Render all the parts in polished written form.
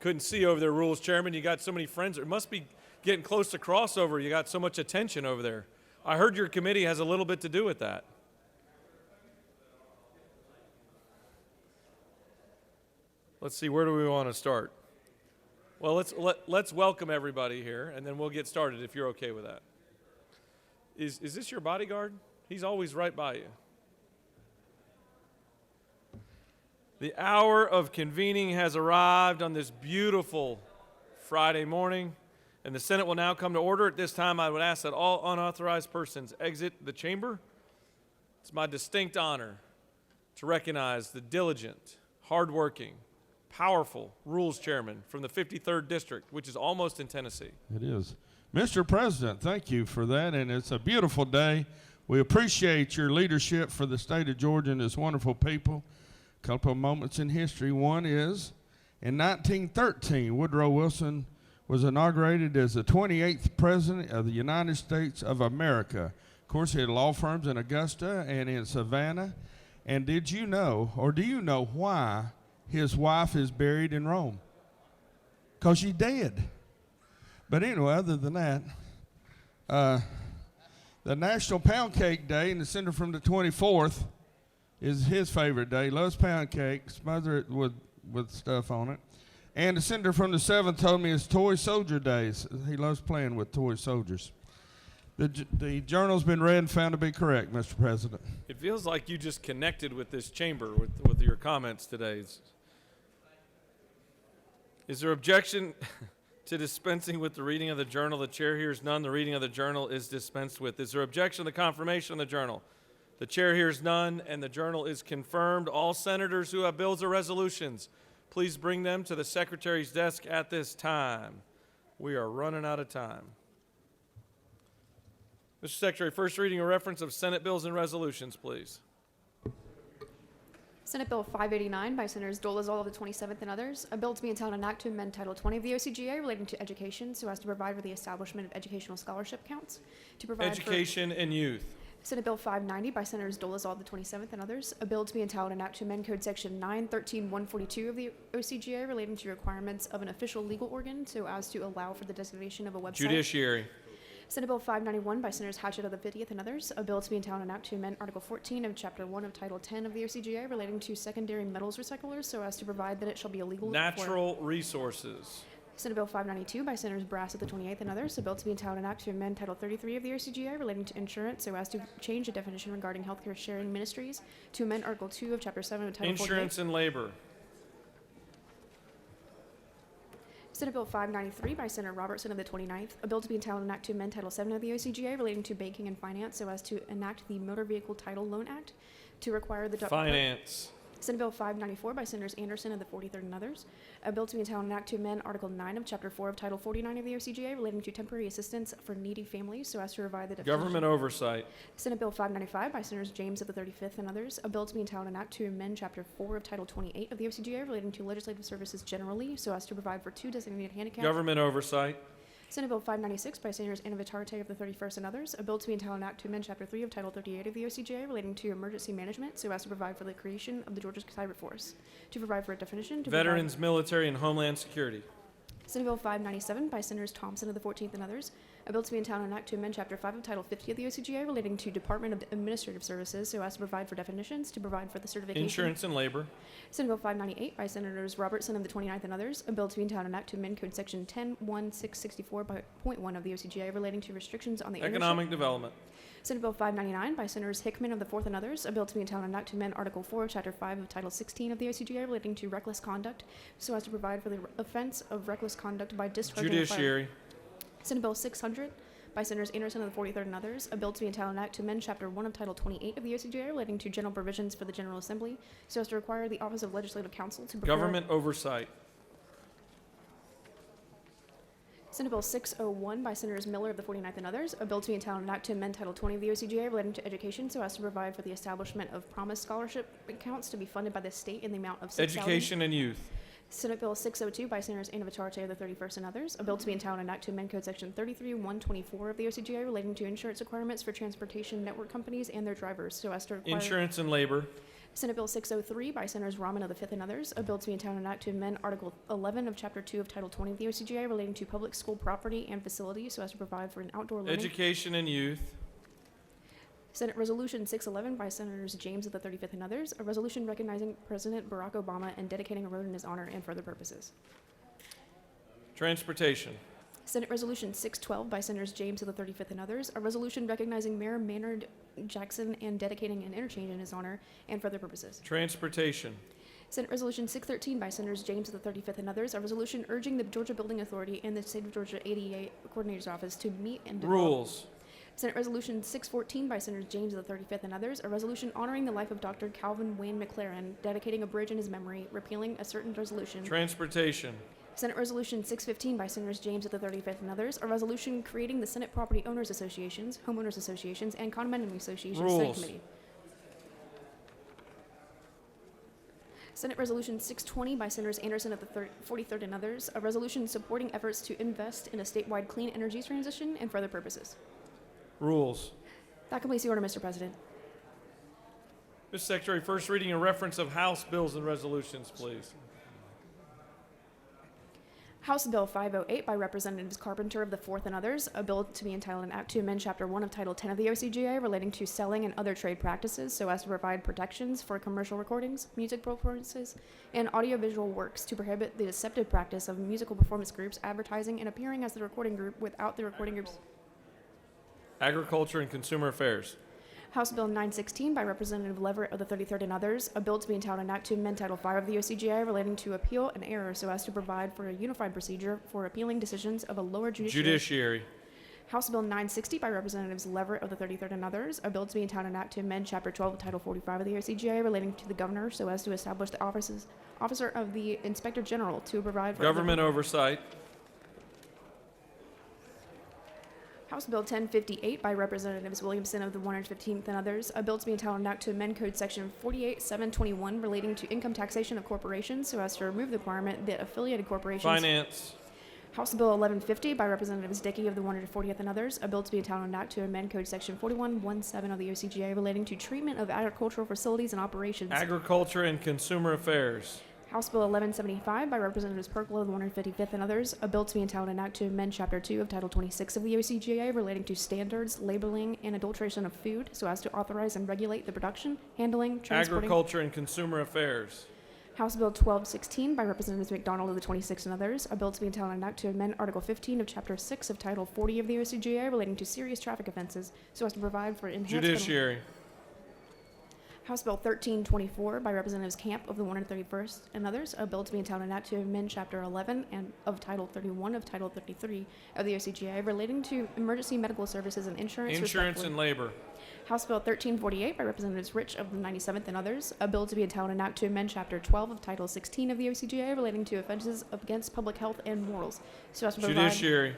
couldn't see over there, Rules Chairman. You got so many friends. It must be getting close to crossover. You got so much attention over there. I heard your committee has a little bit to do with that. Let's see, where do we want to start? Well, let's welcome everybody here, and then we'll get started if you're okay with that. Is this your bodyguard? He's always right by you. The hour of convening has arrived on this beautiful Friday morning, and the Senate will now come to order. At this time, I would ask that all unauthorized persons exit the chamber. It's my distinct honor to recognize the diligent, hardworking, powerful Rules Chairman from the 53rd District, which is almost in Tennessee. It is. Mr. President, thank you for that, and it's a beautiful day. We appreciate your leadership for the state of Georgia and its wonderful people. A couple of moments in history. One is, in 1913, Woodrow Wilson was inaugurated as the 28th President of the United States of America. Of course, he had law firms in Augusta and in Savannah. And did you know, or do you know why his wife is buried in Rome? Because she's dead. But anyway, other than that, the National Pound Cake Day in the Center from the 24th is his favorite day. He loves pound cake, smother it with stuff on it. And the Senator from the 7th told me it's Toy Soldier Days. He loves playing with toy soldiers. The journal's been read and found to be correct, Mr. President. It feels like you just connected with this chamber with your comments today. Is there objection to dispensing with the reading of the journal? The chair hears none. The reading of the journal is dispensed with. Is there objection to the confirmation of the journal? The chair hears none, and the journal is confirmed. All senators who have bills or resolutions, please bring them to the secretary's desk at this time. We are running out of time. Mr. Secretary, first reading or reference of Senate bills and resolutions, please. Senate Bill 589 by Senators Dolezal of the 27th and others, a bill to be entitled an act to amend Title 20 of the OCGA relating to education so as to provide for the establishment of educational scholarship counts, to provide education and youth. Senate Bill 590 by Senators Dolezal of the 27th and others, a bill to be entitled an act to amend Code Section 913-142 of the OCGA relating to requirements of an official legal organ so as to allow for the designation of a website. Judiciary. Senate Bill 591 by Senators Hatchett of the 50th and others, a bill to be entitled an act to amend Article 14 of Chapter 1 of Title 10 of the OCGA relating to secondary metals recyclers so as to provide that it shall be illegal natural resources. Senate Bill 592 by Senators Brass of the 28th and others, a bill to be entitled an act to amend Title 33 of the OCGA relating to insurance so as to change the definition regarding healthcare sharing ministries, to amend Article 2 of Chapter 7 of Title insurance 48. and labor. Senate Bill 593 by Senator Robertson of the 29th, a bill to be entitled an act to amend Title 7 of the OCGA relating to banking and finance so as to enact the Motor Vehicle Title Loan Act to require the finance. Senate Bill 594 by Senators Anderson of the 43rd and others, a bill to be entitled an act to amend Article 9 of Chapter 4 of Title 49 of the OCGA relating to temporary assistance for needy families so as to provide the government oversight. Senate Bill 595 by Senators James of the 35th and others, a bill to be entitled an act to amend Chapter 4 of Title 28 of the OCGA relating to legislative services generally so as to provide for 2 designated handicaps. Government oversight. Senate Bill 596 by Senators Anna Vitarte of the 31st and others, a bill to be entitled an act to amend Chapter 3 of Title 38 of the OCGA relating to emergency management so as to provide for the creation of the Georgia Cyber Force, to provide for a definition, to veterans, military, and homeland security. Senate Bill 597 by Senators Thompson of the 14th and others, a bill to be entitled an act to amend Chapter 5 of Title 50 of the OCGA relating to Department of Administrative Services so as to provide for definitions, to provide for the certification. Insurance and labor. Senate Bill 598 by Senators Robertson of the 29th and others, a bill to be entitled an act to amend Code Section 101664.1 of the OCGA relating to restrictions on the economic development. Senate Bill 599 by Senators Hickman of the 4th and others, a bill to be entitled an act to amend Article 4 of Chapter 5 of Title 16 of the OCGA relating to reckless conduct so as to provide for the offense of reckless conduct by discharging judiciary. Senate Bill 600 by Senators Anderson of the 43rd and others, a bill to be entitled an act to amend Chapter 1 of Title 28 of the OCGA relating to general provisions for the General Assembly so as to require the Office of Legislative Counsel to prepare government oversight. Senate Bill 601 by Senators Miller of the 49th and others, a bill to be entitled an act to amend Title 20 of the OCGA relating to education so as to provide for the establishment of promised scholarship accounts to be funded by the state in the amount of education and youth. Senate Bill 602 by Senators Anna Vitarte of the 31st and others, a bill to be entitled an act to amend Code Section 33-124 of the OCGA relating to insurance requirements for transportation network companies and their drivers so as to require insurance and labor. Senate Bill 603 by Senators Rahman of the 5th and others, a bill to be in town and act to amend Article 11 of Chapter 2 of Title 20 of the OCGA relating to public school property and facilities so as to provide for an outdoor learning. Education and youth. Senate Resolution 611 by Senators James of the 35th and others, a resolution recognizing President Barack Obama and dedicating a road in his honor and for other purposes. Transportation. Senate Resolution 612 by Senators James of the 35th and others, a resolution recognizing Mayor Maynard Jackson and dedicating an interchange in his honor and for other purposes. Transportation. Senate Resolution 613 by Senators James of the 35th and others, a resolution urging the Georgia Building Authority and the State of Georgia ADA Coordinator's Office to meet and develop. Rules. Senate Resolution 614 by Senators James of the 35th and others, a resolution honoring the life of Dr. Calvin Wayne McLaren, dedicating a bridge in his memory, repealing a certain resolution. Transportation. Senate Resolution 615 by Senators James of the 35th and others, a resolution creating the Senate Property Owners Associations, Homeowners Associations, and Condominium Associations Senate Rules. Committee. Senate Resolution 620 by Senators Anderson of the 43rd and others, a resolution supporting efforts to invest in a statewide clean energy transition and for other purposes. Rules. That completes the order, Mr. President. Mr. Secretary, first reading and reference of House bills and resolutions, please. House Bill 508 by Representatives Carpenter of the 4th and others, a bill to be entitled an act to amend Chapter 1 of Title 10 of the OCGA relating to selling and other trade practices so as to provide protections for commercial recordings, music performances, and audiovisual works to prohibit the deceptive practice of musical performance groups advertising and appearing as the recording group without the recording group's. Agriculture and Consumer Affairs. House Bill 916 by Representative Leverett of the 33rd and others, a bill to be entitled an act to amend Title 5 of the OCGA relating to appeal an error so as to provide for a unified procedure for appealing decisions of a lower Judiciary. House Bill 960 by Representatives Leverett of the 33rd and others, a bill to be entitled an act to amend Chapter 12 of Title 45 of the OCGA relating to the governor so as to establish the officer of the Inspector General to provide for Government oversight. House Bill 1058 by Representatives Williamson of the 115th and others, a bill to be entitled an act to amend Code Section 48721 relating to income taxation of corporations so as to remove the requirement that affiliated corporations. Finance. House Bill 1150 by Representatives Dickey of the 140th and others, a bill to be entitled an act to amend Code Section 4117 of the OCGA relating to treatment of agricultural facilities and operations. Agriculture and Consumer Affairs. House Bill 1175 by Representatives Perklow of the 155th and others, a bill to be entitled an act to amend Chapter 2 of Title 26 of the OCGA relating to standards, labeling, and adulteration of food so as to authorize and regulate the production, handling, transporting. Agriculture and Consumer Affairs. House Bill 1216 by Representatives McDonald of the 26th and others, a bill to be entitled an act to amend Article 15 of Chapter 6 of Title 40 of the OCGA relating to serious traffic offenses so as to provide for enhanced. Judiciary. House Bill 1324 by Representatives Camp of the 131st and others, a bill to be entitled an act to amend Chapter 11 and of Title 31 of Title 33 of the OCGA relating to emergency medical services and insurance. Insurance and labor. House Bill 1348 by Representatives Rich of the 97th and others, a bill to be entitled an act to amend Chapter 12 of Title 16 of the OCGA relating to offenses against public health and morals. So as to provide. Judiciary.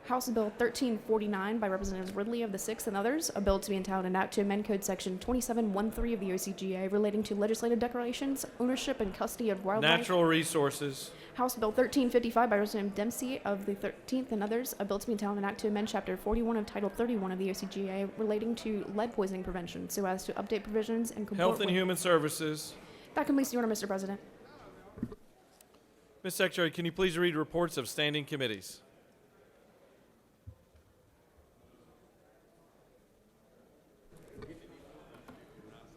House Bill 1349 by Representatives Ridley of the 6th and others, a bill to be entitled an act to amend Code Section 2713 of the OCGA relating to legislative declarations, ownership, and custody of wildlife. Natural resources. House Bill 1355 by Representative Dempsey of the 13th and others, a bill to be entitled an act to amend Chapter 41 of Title 31 of the OCGA relating to lead poisoning prevention so as to update provisions and comport Health and with. Human Services. That completes the order, Mr. President. Ms. Secretary, can you please read reports of standing committees?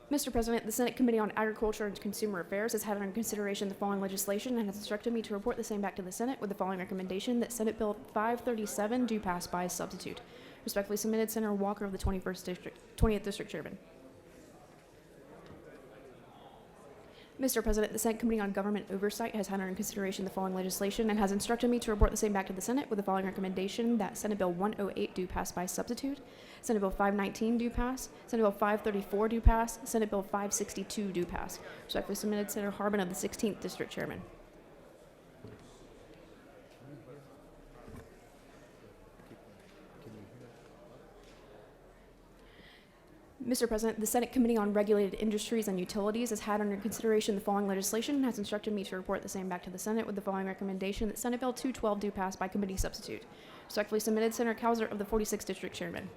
Mr. President, the Senate Committee on Agriculture and Consumer Affairs has had under consideration the following legislation and has instructed me to report the same back to the Senate with the following recommendation that Senate Bill 537 do pass by substitute. Respectfully submitted, Senator Walker of the 20th District Chairman. Mr. President, the Senate Committee on Government Oversight has had under consideration the following legislation and has instructed me to report the same back to the Senate with the following recommendation that Senate Bill 108 do pass by substitute, Senate Bill 519 do pass, Senate Bill 534 do pass, Senate Bill 562 do pass. Respectfully submitted, Senator Harbin of the 16th District Chairman. Mr. President, the Senate Committee on Regulated Industries and Utilities has had under consideration the following legislation and has instructed me to report the same back to the Senate with the following recommendation that Senate Bill 212 do pass by committee substitute. Respectfully submitted, Senator Kauser of the 46th District Chairman.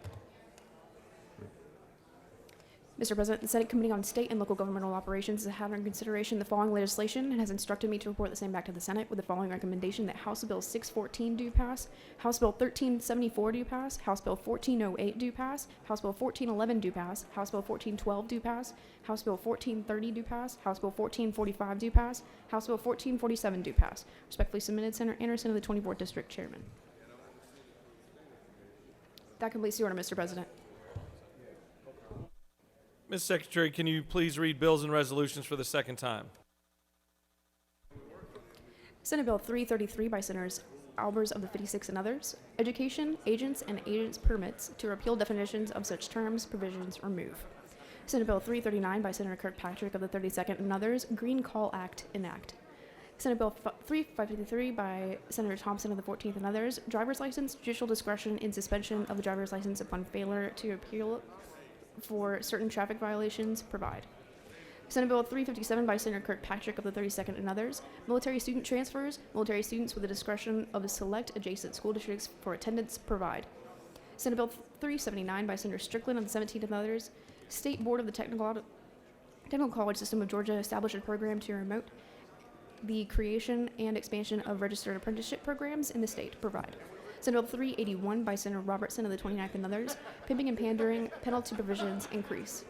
Mr. President, the Senate Committee on State and Local Governmental Operations has had under consideration the following legislation and has instructed me to report the same back to the Senate with the following recommendation: that House Bill 614 do pass, House Bill 1374 do pass, House Bill 1408 do pass, House Bill 1411 do pass, House Bill 1412 do pass, House Bill 1430 do pass, House Bill 1445 do pass, House Bill 1447 do pass. Respectfully submitted, Senator Anderson of the 24th District Chairman. That completes the order, Mr. President. Ms. Secretary, can you please read bills and resolutions for the second time? Senate Bill 333 by Senators Albers of the 56 and others. Education, agents, and agents permits to repeal definitions of such terms, provisions, or move. Senate Bill 339 by Senator Kirkpatrick of the 32nd and others. Green Call Act enact. Senate Bill 3553 by Senator Thompson of the 14th and others. Driver's license, judicial discretion in suspension of the driver's license upon failure to appeal for certain traffic violations, provide. Senate Bill 357 by Senator Kirkpatrick of the 32nd and others. Military student transfers, military students with the discretion of select adjacent school districts for attendance, provide. Senate Bill 379 by Senator Strickland of the 17th and others. State Board of the Technical College System of Georgia established a program to promote the creation and expansion of registered apprenticeship programs in the state, provide. Senate Bill 381 by Senator Robertson of the 29th and others. Pimping and pandering, penalty provisions, increase.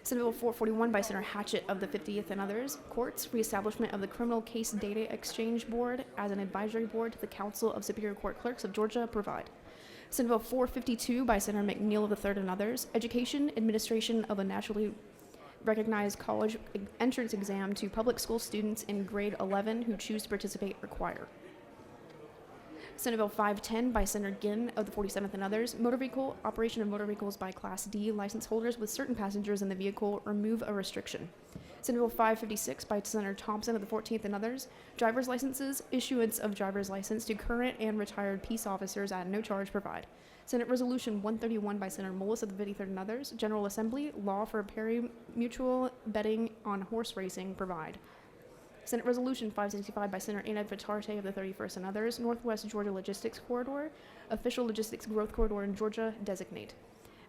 Senate Bill 441 by Senator Hatchett of the 50th and others. Courts, reestablishment of the Criminal Case Data Exchange Board as an advisory board to the Council of Superior Court Clerks of Georgia, provide. Senate Bill 452 by Senator McNeil of the 3rd and others. Education, administration of a nationally recognized college entrance exam to public school students in grade 11 who choose to participate, require. Senate Bill 510 by Senator Ginn of the 47th and others. Motor vehicle, operation of motor vehicles by Class D license holders with certain passengers in the vehicle, remove a restriction. Senate Bill 556 by Senator Thompson of the 14th and others. Driver's licenses, issuance of driver's license to current and retired peace officers at no charge, provide. Senate Resolution 131 by Senator Mullis of the 53rd and others. General Assembly, law for pari-mutuel betting on horse racing, provide. Senate Resolution 565 by Senator Anna Vitarte of the 31st and others. Northwest Georgia Logistics Corridor, official logistics growth corridor in Georgia, designate.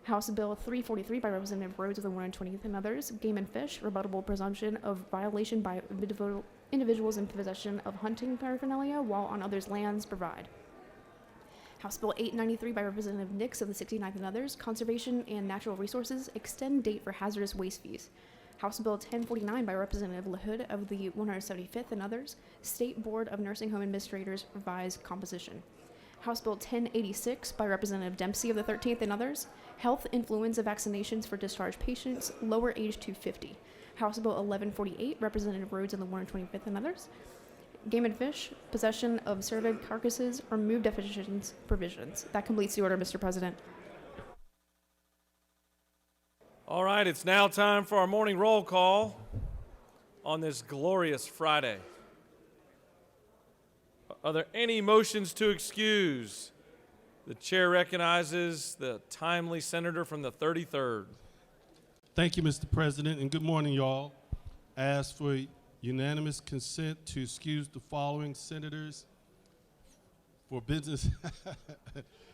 House Bill 343 by Representative Rhodes of the 120th and others. Game and fish, rebuttable presumption of violation by individuals in possession of hunting paraphernalia while on others' lands, provide. House Bill 893 by Representative Nix of the 69th and others. Conservation and natural resources, extend date for hazardous waste fees. House Bill 1049 by Representative LaHood of the 175th and others. State Board of Nursing Home Administrators, revised composition. House Bill 1086 by Representative Dempsey of the 13th and others. Health influenza vaccinations for discharged patients, lower age to 50. House Bill 1148, Representative Rhodes of the 125th and others. Game and fish, possession of certified carcasses, remove definitions, provisions. That completes the order, Mr. President. All right, it's now time for our morning roll call on this glorious Friday. Are there any motions to excuse? The chair recognizes the timely senator from the 33rd. Thank you, Mr. President, and good morning, y'all. I ask for unanimous consent to excuse the following senators for business.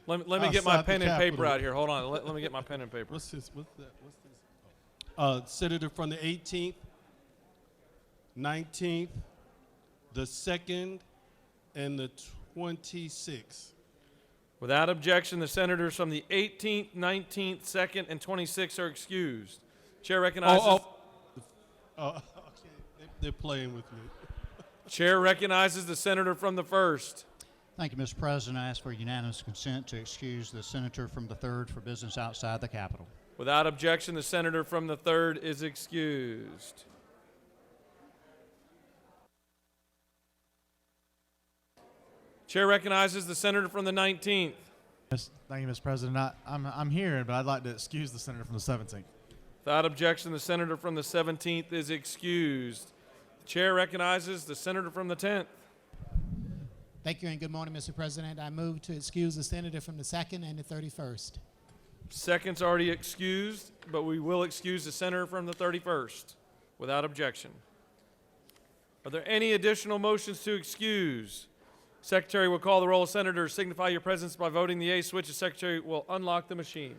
Let me get my pen and paper Capitol. out here. Hold on. Let me get my pen and paper. What's this? What's that? What's this? Senator from the 18th, 19th, the 2nd, and the 26th. Without objection, the senators from the 18th, 19th, 2nd, and 26th are excused. Chair recognizes. Okay, they're playing with me. Chair recognizes the senator from the 1st. Thank you, Mr. President. I ask for unanimous consent to excuse the senator from the 3rd for business outside the Capitol. Without objection, the senator from the 3rd is excused. Chair recognizes the senator from the 19th. Thank you, Mr. President. I'm here, but I'd like to excuse the senator from the 17th. Without objection, the senator from the 17th is excused. The chair recognizes the senator from the 10th. Thank you and good morning, Mr. President. I move to excuse the senator from the 2nd and the 31st. Second's already excused, but we will excuse the senator from the 31st without objection. Are there any additional motions to excuse? Secretary will call the roll. Senators, signify your presence by voting the A switch. The secretary will unlock the machine.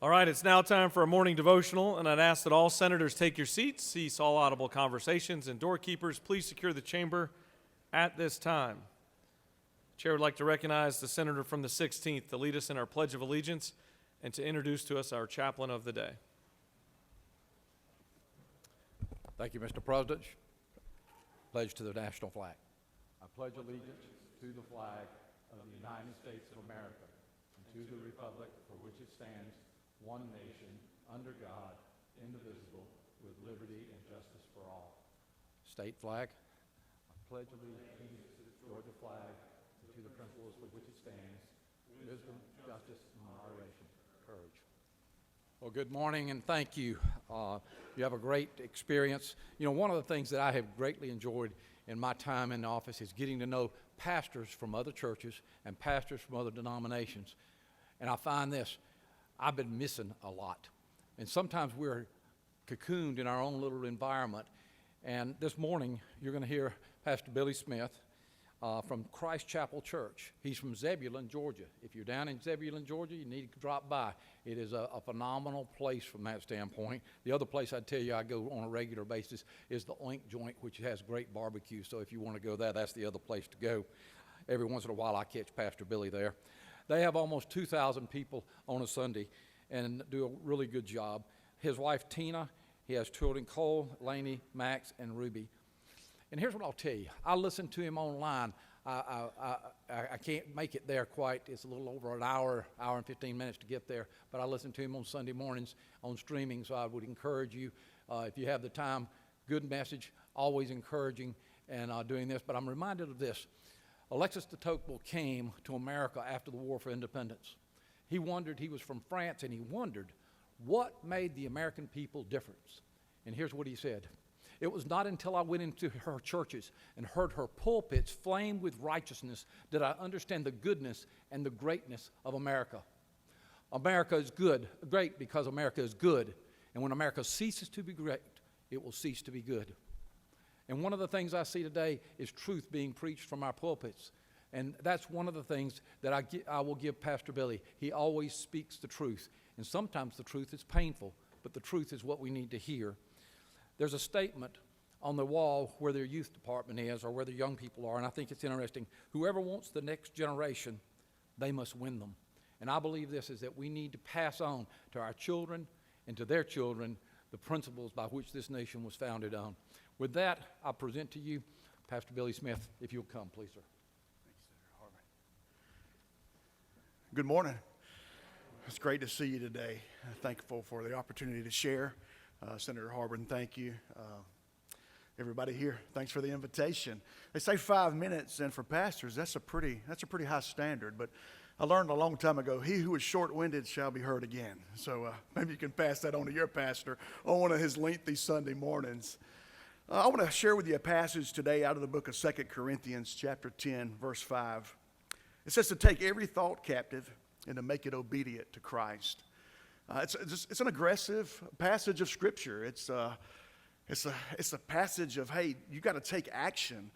All right, it's now time for a morning devotional, and I'd ask that all senators take your seats, cease all audible conversations, and doorkeepers, please secure the chamber at this time. The chair would like to recognize the senator from the 16th to lead us in our Pledge of Allegiance and to introduce to us our chaplain of the day. Thank you, Mr. President. Pledge to the national flag. I pledge allegiance to the flag of the United States of America and to the republic for which it stands, one nation, under God, indivisible, with liberty and justice for all. State flag. I pledge allegiance to the Georgia flag and to the principles for which it stands, wisdom, justice, and moderation. Courage. Well, good morning and thank you. You have a great experience. You know, one of the things that I have greatly enjoyed in my time in the office is getting to know pastors from other churches and pastors from other denominations. And I find this, I've been missing a lot. And sometimes we're cocooned in our own little environment. And this morning, you're going to hear Pastor Billy Smith from Christ Chapel Church. He's from Zebulon, Georgia. If you're down in Zebulon, Georgia, you need to drop by. It is a phenomenal place from that standpoint. The other place I tell you I go on a regular basis is the Oink Joint, which has great barbecue. So if you want to go there, that's the other place to go. Every once in a while, I catch Pastor Billy there. They have almost 2,000 people on a Sunday and do a really good job. His wife, Tina, he has children, Cole, Laney, Max, and Ruby. And here's what I'll tell you. I listen to him online. I can't make it there quite. It's a little over an hour and 15 minutes to get there. But I listen to him on Sunday mornings on streaming, so I would encourage you, if you have the time, good message, always encouraging and doing this. But I'm reminded of this. Alexis de Tocqueville came to America after the War for Independence. He was from France, and he wondered what made the American people different. And here's what he said. It was not until I went into her churches and heard her pulpits flame with righteousness that I understand the goodness and the greatness of America. America is great because America is good. And when America ceases to be great, it will cease to be good. And one of the things I see today is truth being preached from our pulpits. And that's one of the things that I will give Pastor Billy. He always speaks the truth. And sometimes the truth is painful, but the truth is what we need to hear. There's a statement on the wall where their youth department is or where the young people are, and I think it's interesting. Whoever wants the next generation, they must win them. And I believe this is that we need to pass on to our children and to their children the principles by which this nation was founded on. With that, I present to you Pastor Billy Smith, if you'll come, please, sir. Thanks, Senator Harvey. Good morning. It's great to see you today. Thankful for the opportunity to share. Senator Harbin, thank you. Everybody here, thanks for the invitation. They say 5 minutes, and for pastors, that's a pretty high standard. But I learned a long time ago, he who is short-winded shall be heard again. So maybe you can pass that on to your pastor on one of his lengthy Sunday mornings. I want to share with you a passage today out of the book of 2 Corinthians chapter 10, verse 5. It says to take every thought captive and to make it obedient to Christ. It's an aggressive passage of Scripture. It's a passage of, hey, you got to take action.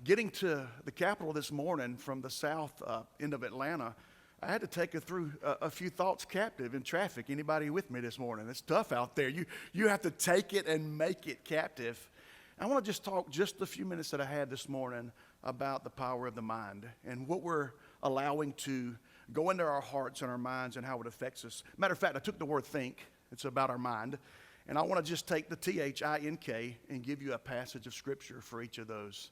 Getting to the Capitol this morning from the south end of Atlanta, I had to take her through a few thoughts captive in traffic. Anybody with me this morning? It's tough out there. You have to take it and make it captive. I want to just talk just the few minutes that I had this morning about the power of the mind and what we're allowing to go into our hearts and our minds and how it affects us. Matter of fact, I took the word think. It's about our mind. And I want to just take the T-H-I-N-K and give you a passage of Scripture for each of those.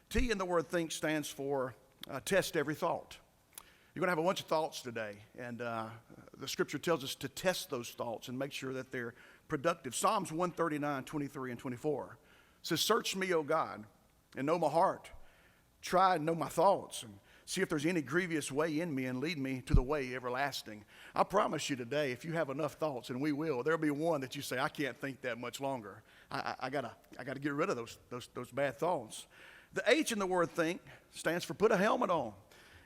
T in the word think stands for test every thought. You're going to have a bunch of thoughts today. And the Scripture tells us to test those thoughts and make sure that they're productive. Psalms 139, 23, and 24 says, search me, O God, and know my heart. Try and know my thoughts and see if there's any grievous way in me and lead me to the way everlasting. I promise you today, if you have enough thoughts, and we will, there'll be one that you say, I can't think that much longer. I gotta get rid of those bad thoughts. The H in the word think stands for put a helmet on.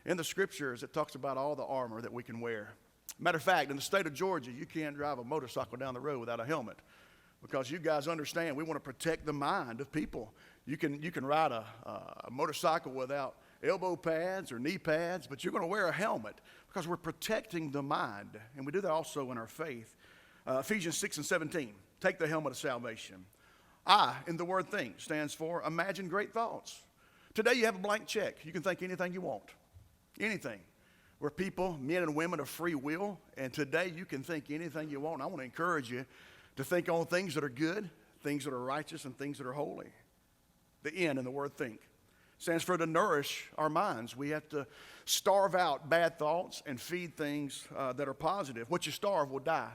In the Scriptures, it talks about all the armor that we can wear. Matter of fact, in the state of Georgia, you can't drive a motorcycle down the road without a helmet because you guys understand we want to protect the mind of people. You can ride a motorcycle without elbow pads or knee pads, but you're going to wear a helmet because we're protecting the mind. And we do that also in our faith. Ephesians 6:17, take the helmet of salvation. I, in the word think, stands for imagine great thoughts. Today you have a blank check. You can think anything you want. Anything. We're people, men and women of free will, and today you can think anything you want. I want to encourage you to think on things that are good, things that are righteous, and things that are holy. The N in the word think stands for to nourish our minds. We have to starve out bad thoughts and feed things that are positive. What you starve will die,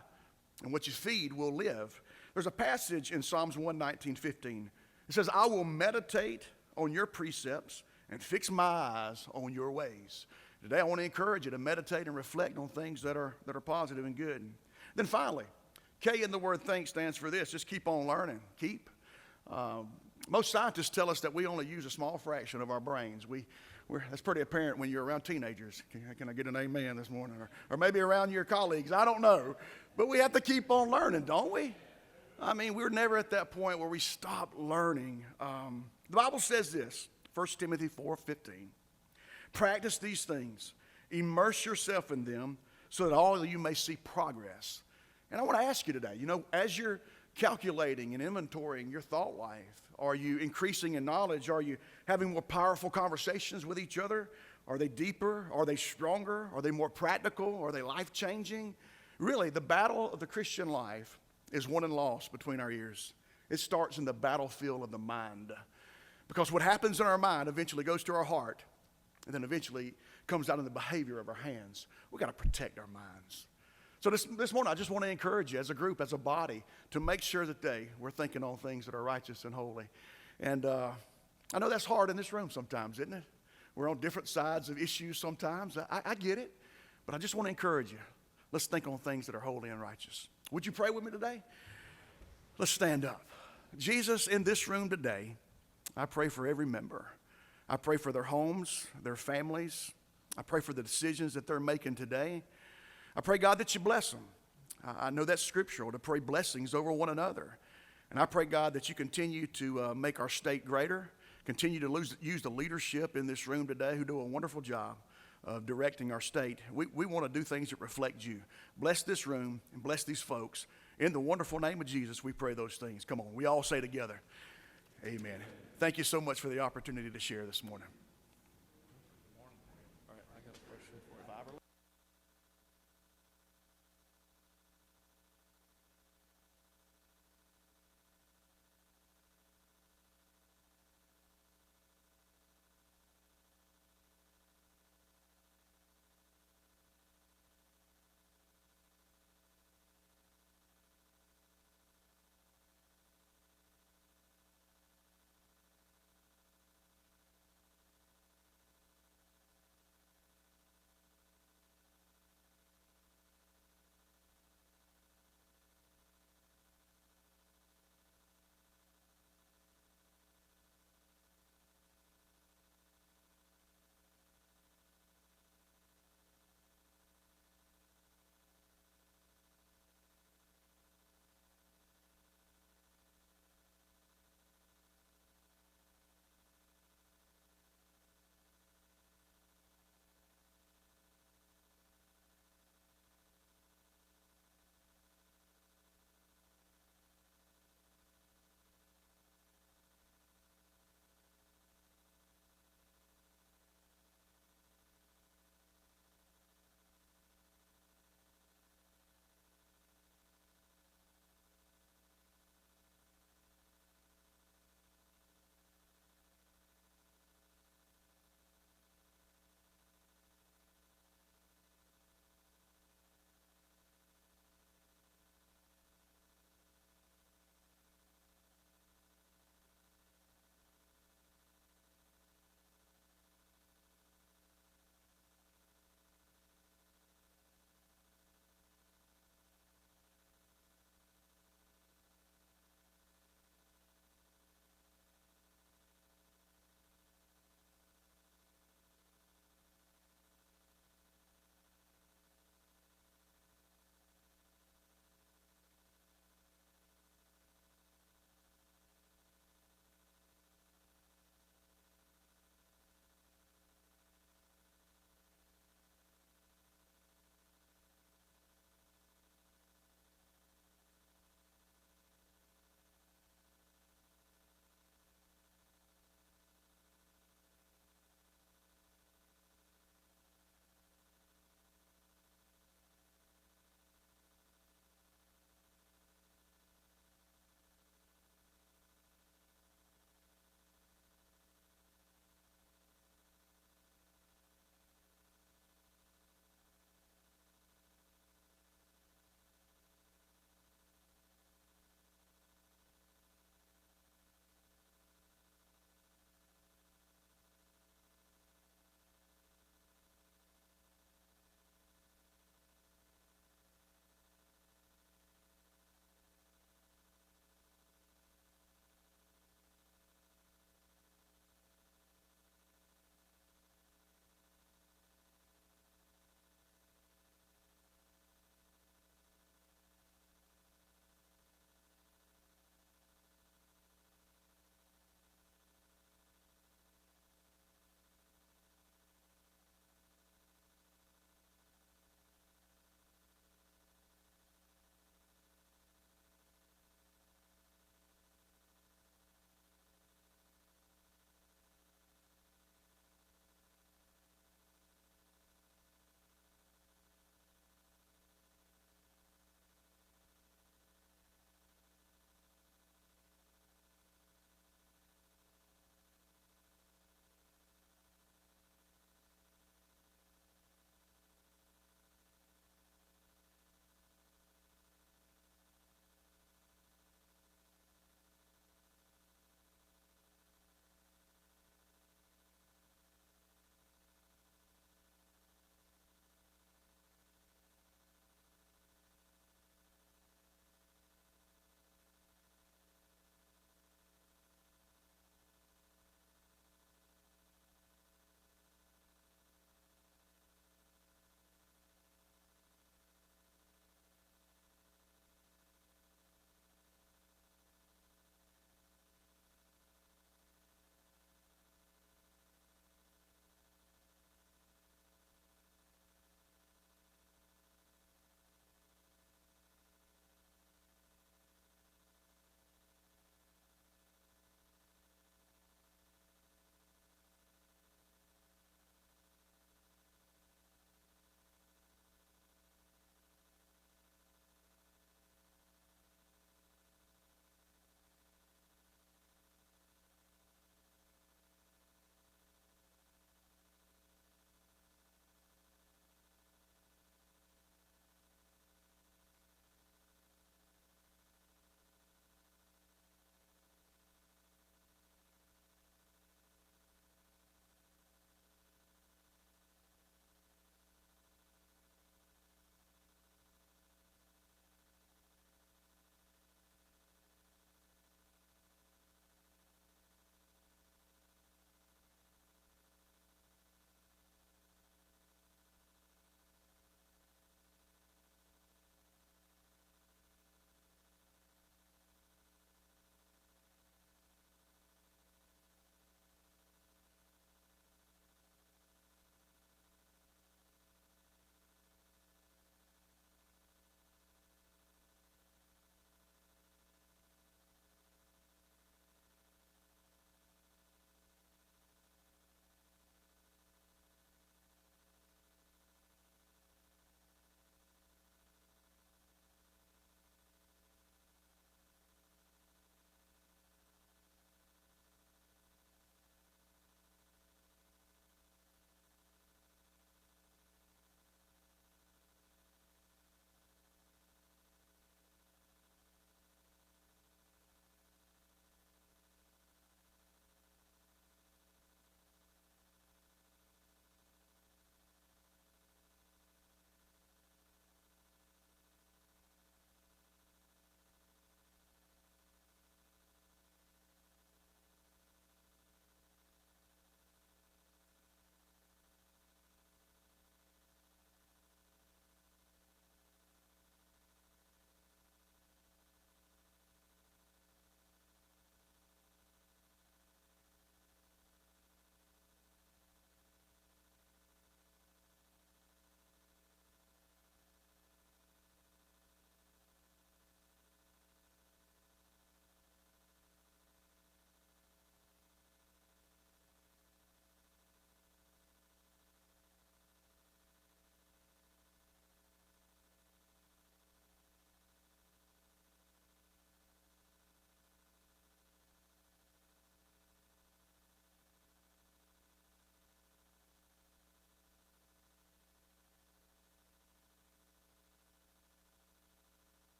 and what you feed will live. There's a passage in Psalms 119:15. It says, I will meditate on your precepts and fix my eyes on your ways. Today I want to encourage you to meditate and reflect on things that are positive and good. Then finally, K in the word think stands for this. Just keep on learning. Keep. Most scientists tell us that we only use a small fraction of our brains. That's pretty apparent when you're around teenagers. Can I get an amen this morning? Or maybe around your colleagues. I don't know. But we have to keep on learning, don't we? I mean, we're never at that point where we stop learning. The Bible says this, 1 Timothy 4:15. Practice these things. Immerse yourself in them so that all of you may see progress. And I want to ask you today, as you're calculating and inventorying your thought life, are you increasing in knowledge? Are you having more powerful conversations with each other? Are they deeper? Are they stronger? Are they more practical? Are they life-changing? Really, the battle of the Christian life is won and lost between our ears. It starts in the battlefield of the mind. Because what happens in our mind eventually goes to our heart, and then eventually comes out in the behavior of our hands. We've got to protect our minds. So this morning, I just want to encourage you as a group, as a body, to make sure that we're thinking on things that are righteous and holy. And I know that's hard in this room sometimes, isn't it? We're on different sides of issues sometimes. I get it. But I just want to encourage you. Let's think on things that are holy and righteous. Would you pray with me today? Let's stand up. Jesus, in this room today, I pray for every member. I pray for their homes, their families. I pray for the decisions that they're making today. I pray, God, that you bless them. I know that's scriptural, to pray blessings over one another. And I pray, God, that you continue to make our state greater, continue to use the leadership in this room today who do a wonderful job of directing our state. We want to do things that reflect you. Bless this room and bless these folks. In the wonderful name of Jesus, we pray those things. Come on, we all say together, amen. Thank you so much for the opportunity to share this morning.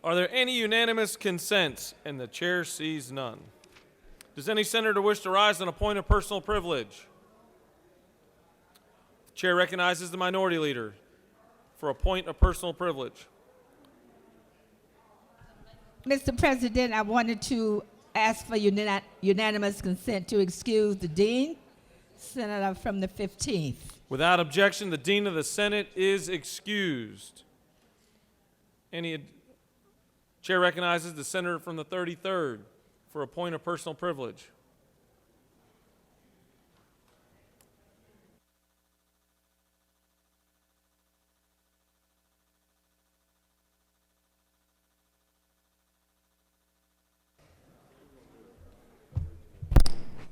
Are there any unanimous consents? And the chair sees none. Does any senator wish to rise on a point of personal privilege? The chair recognizes the minority leader for a point of personal privilege. Mr. President, I wanted to ask for unanimous consent to excuse the dean, senator from the 15th. Without objection, the dean of the Senate is excused. Chair recognizes the senator from the 33rd for a point of personal privilege.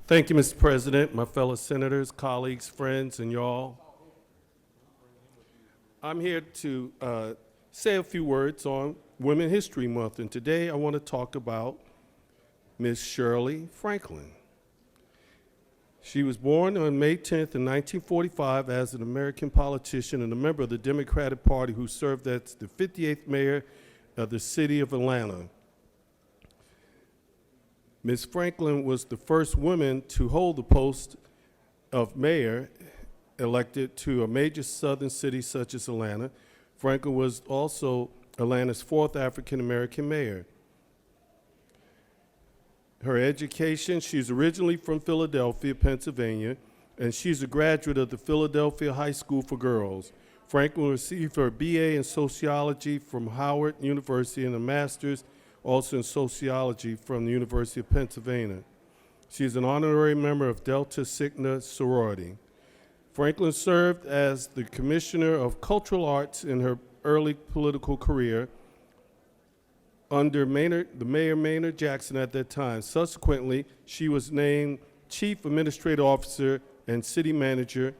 Thank you, Mr. President, my fellow senators, colleagues, friends, and y'all. I'm here to say a few words on Women's History Month, and today I want to talk about Miss Shirley Franklin. She was born on May 10th in 1945 as an American politician and a member of the Democratic Party who served as the 58th mayor of the city of Atlanta. Ms. Franklin was the first woman to hold the post of mayor elected to a major southern city such as Atlanta. Franklin was also Atlanta's fourth African-American mayor. Her education, she's originally from Philadelphia, Pennsylvania, and she's a graduate of the Philadelphia High School for Girls. Franklin received her BA in sociology from Howard University and a master's also in sociology from the University of Pennsylvania. She's an honorary member of Delta Sigma sorority. Franklin served as the Commissioner of Cultural Arts in her early political career under the Mayor Maynard Jackson at that time. Subsequently, she was named Chief Administrative Officer and City Manager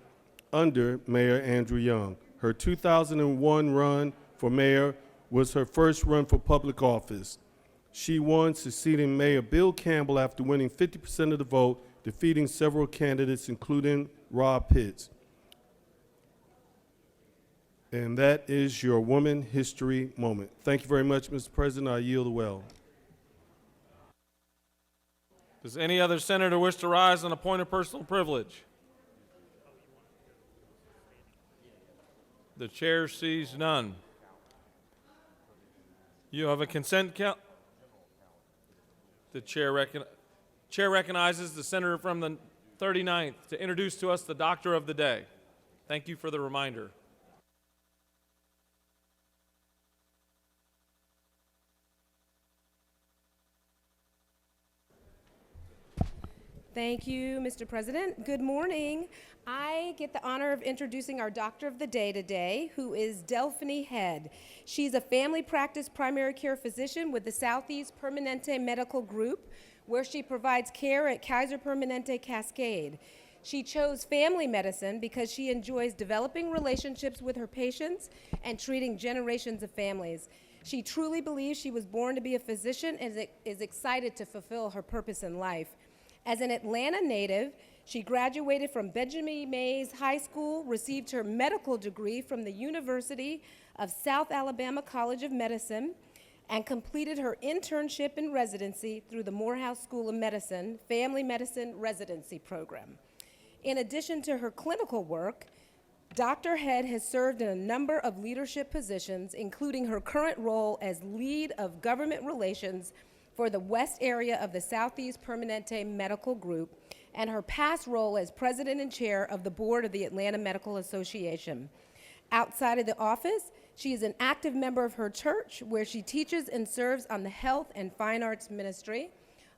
under Mayor Andrew Young. Her 2001 run for mayor was her first run for public office. She won, succeeding Mayor Bill Campbell after winning 50% of the vote, defeating several candidates, including Rob Pitts. And that is your Woman History Moment. Thank you very much, Mr. President. I yield the well. Does any other senator wish to rise on a point of personal privilege? The chair sees none. You have a consent count. The chair recognizes the senator from the 39th to introduce to us the doctor of the day. Thank you for the reminder. Thank you, Mr. President. Good morning. I get the honor of introducing our doctor of the day today, who is Delphine Head. She's a family practice primary care physician with the Southeast Permanente Medical Group, where she provides care at Kaiser Permanente Cascade. She chose family medicine because she enjoys developing relationships with her patients and treating generations of families. She truly believes she was born to be a physician and is excited to fulfill her purpose in life. As an Atlanta native, she graduated from Benjamin Mays High School, received her medical degree from the University of South Alabama College of Medicine, and completed her internship and residency through the Morehouse School of Medicine Family Medicine Residency Program. In addition to her clinical work, Dr. Head has served in a number of leadership positions, including her current role as lead of government relations for the West area of the Southeast Permanente Medical Group, and her past role as president and chair of the board of the Atlanta Medical Association. Outside of the office, she is an active member of her church, where she teaches and serves on the health and fine arts ministry.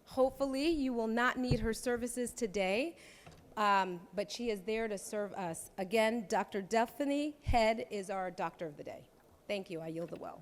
Hopefully, you will not need her services today, but she is there to serve us. Again, Dr. Delphine Head is our doctor of the day. Thank you. I yield the well.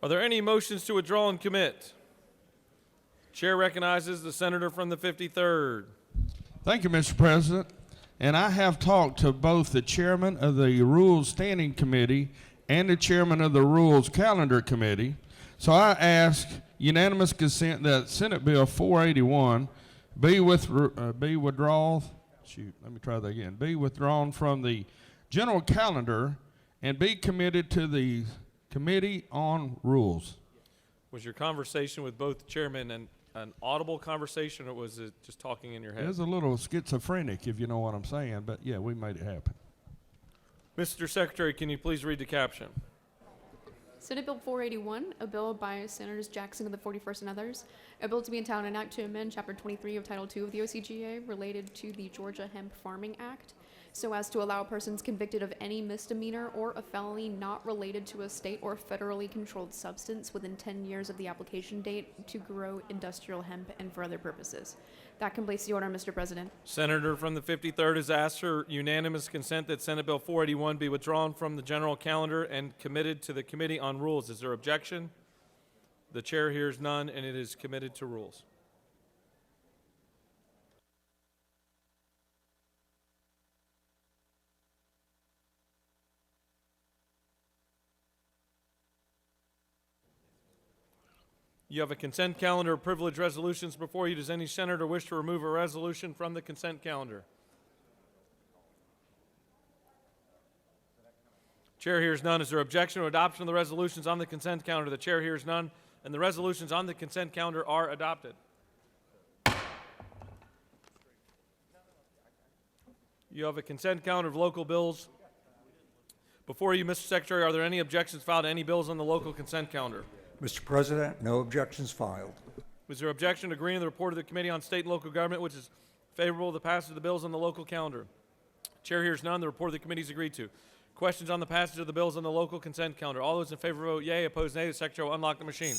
Are there any motions to withdraw and commit? Chair recognizes the senator from the 53rd. Thank you, Mr. President. And I have talked to both the chairman of the Rules Standing Committee and the chairman of the Rules Calendar Committee. So I ask unanimous consent that Senate Bill 481 be withdrawn from the general calendar and be committed to the Committee on Rules. Was your conversation with both chairmen an audible conversation, or was it just talking in your head? It was a little schizophrenic, if you know what I'm saying, but yeah, we made it happen. Mr. Secretary, can you please read the caption? Senate Bill 481, a bill by Senators Jackson of the 41st and others, a bill to be in town and act to amend Chapter 23 of Title II of the OCGA related to the Georgia Hemp Farming Act, so as to allow persons convicted of any misdemeanor or a felony not related to a state or federally controlled substance within 10 years of the application date to grow industrial hemp and for other purposes. That completes the order, Mr. President. Senator from the 53rd has asked for unanimous consent that Senate Bill 481 be withdrawn from the general calendar and committed to the Committee on Rules. Is there objection? The chair hears none, and it is committed to rules. You have a consent calendar of privileged resolutions before you. Does any senator wish to remove a resolution from the consent calendar? Chair hears none. Is there objection to adoption of the resolutions on the consent calendar? The chair hears none, and the resolutions on the consent calendar are adopted. You have a consent calendar of local bills before you, Mr. Secretary. Are there any objections filed to any bills on the local consent calendar? Mr. President, no objections filed. Was there objection to agreeing to the report of the Committee on State and Local Government, which is favorable to the passage of the bills on the local calendar? Chair hears none. The report of the committee is agreed to. Questions on the passage of the bills on the local consent calendar? All those in favor vote yea, opposed nay. The Secretary will unlock the machine.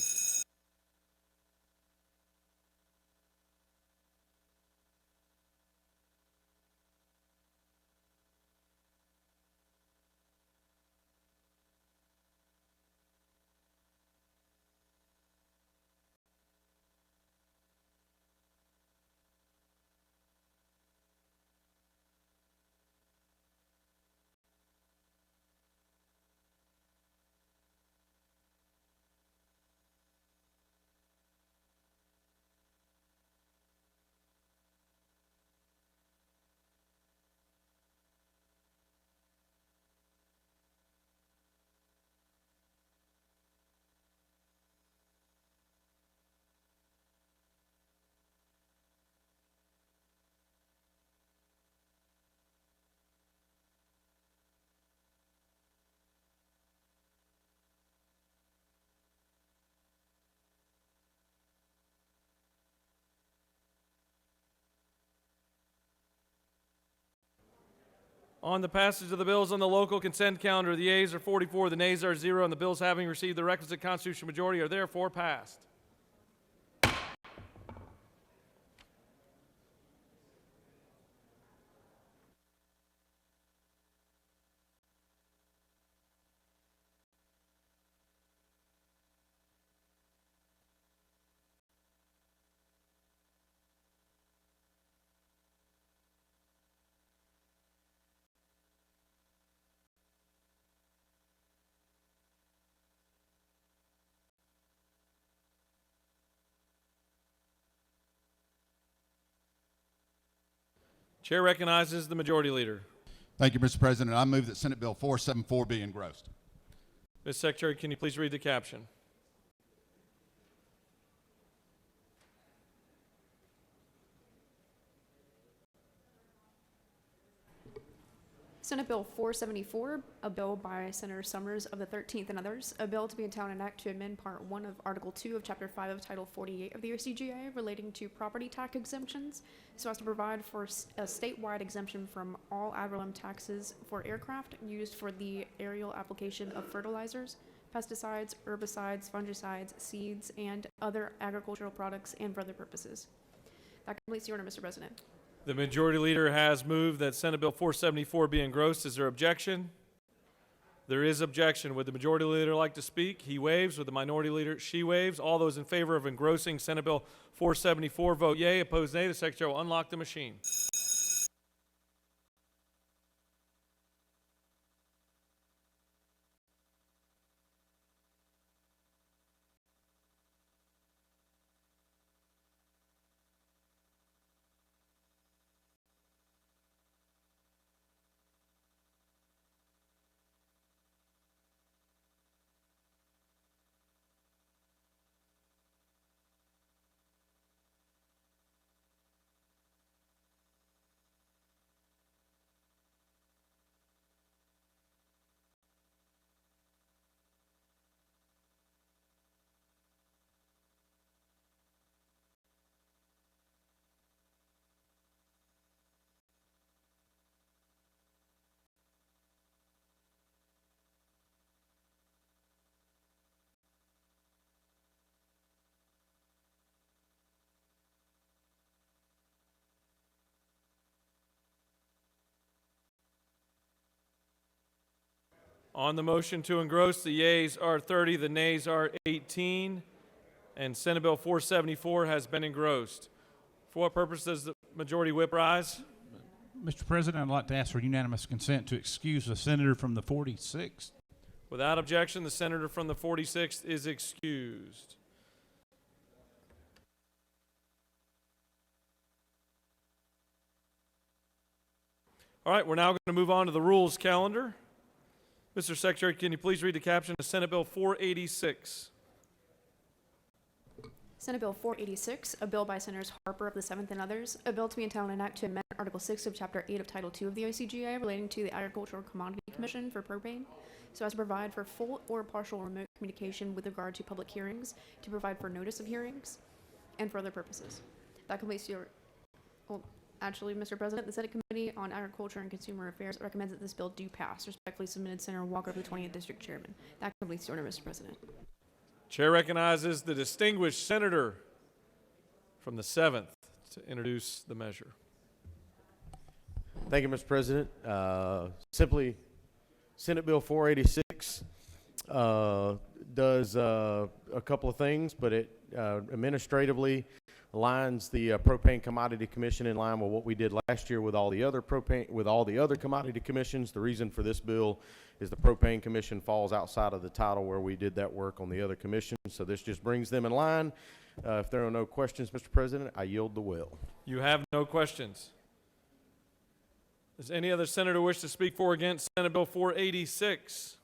On the passage of the bills on the local consent calendar, the yeas are 44, the nays are 0, and the bills having received the requisite constitutional majority are therefore passed. Chair recognizes the majority leader. Thank you, Mr. President. I move that Senate Bill 474 be engrossed. Ms. Secretary, can you please read the caption? Senate Bill 474, a bill by Senator Summers of the 13th and others, a bill to be in town and act to amend Part 1 of Article 2 of Chapter 5 of Title 48 of the OCGA relating to property tax exemptions, so as to provide for a statewide exemption from all ad valorem taxes for aircraft used for the aerial application of fertilizers, pesticides, herbicides, fungicides, seeds, and other agricultural products, and for other purposes. That completes the order, Mr. President. The majority leader has moved that Senate Bill 474 be engrossed. Is there objection? There is objection. Would the majority leader like to speak? He waives. Would the minority leader? She waives. All those in favor of engrossing Senate Bill 474 vote yea. Opposed, nay. The Secretary will unlock the machine. On the motion to engross, the yeas are 30, the nays are 18, and Senate Bill 474 has been engrossed. For what purpose does the majority whip rise? Mr. President, I'd like to ask for unanimous consent to excuse the senator from the 46th. Without objection, the senator from the 46th is excused. All right, we're now going to move on to the rules calendar. Mr. Secretary, can you please read the caption of Senate Bill 486? Senate Bill 486, a bill by Senators Harper of the 7th and others, a bill to be entitled an act to amend Article 6 of Chapter 8 of Title 2 of the OCGA relating to the Agricultural Commodity Commission for propane, so as to provide for full or partial remote communication with regard to public hearings, to provide for notice of hearings, and for other purposes. That completes your... Well, actually, Mr. President, the Senate Committee on Agriculture and Consumer Affairs recommends that this bill do pass. Respectfully submitted, Senator Walker, the 20th District Chairman. That completes the order, Mr. President. Chair recognizes the distinguished senator from the 7th to introduce the measure. Thank you, Mr. President. Simply, Senate Bill 486 does a couple of things, but it administratively aligns the Propane Commodity Commission in line with what we did last year with all the other commodity commissions. The reason for this bill is the Propane Commission falls outside of the title where we did that work on the other commissions, so this just brings them in line. If there are no questions, Mr. President, I yield the will. You have no questions. Does any other senator wish to speak for or against Senate Bill 486?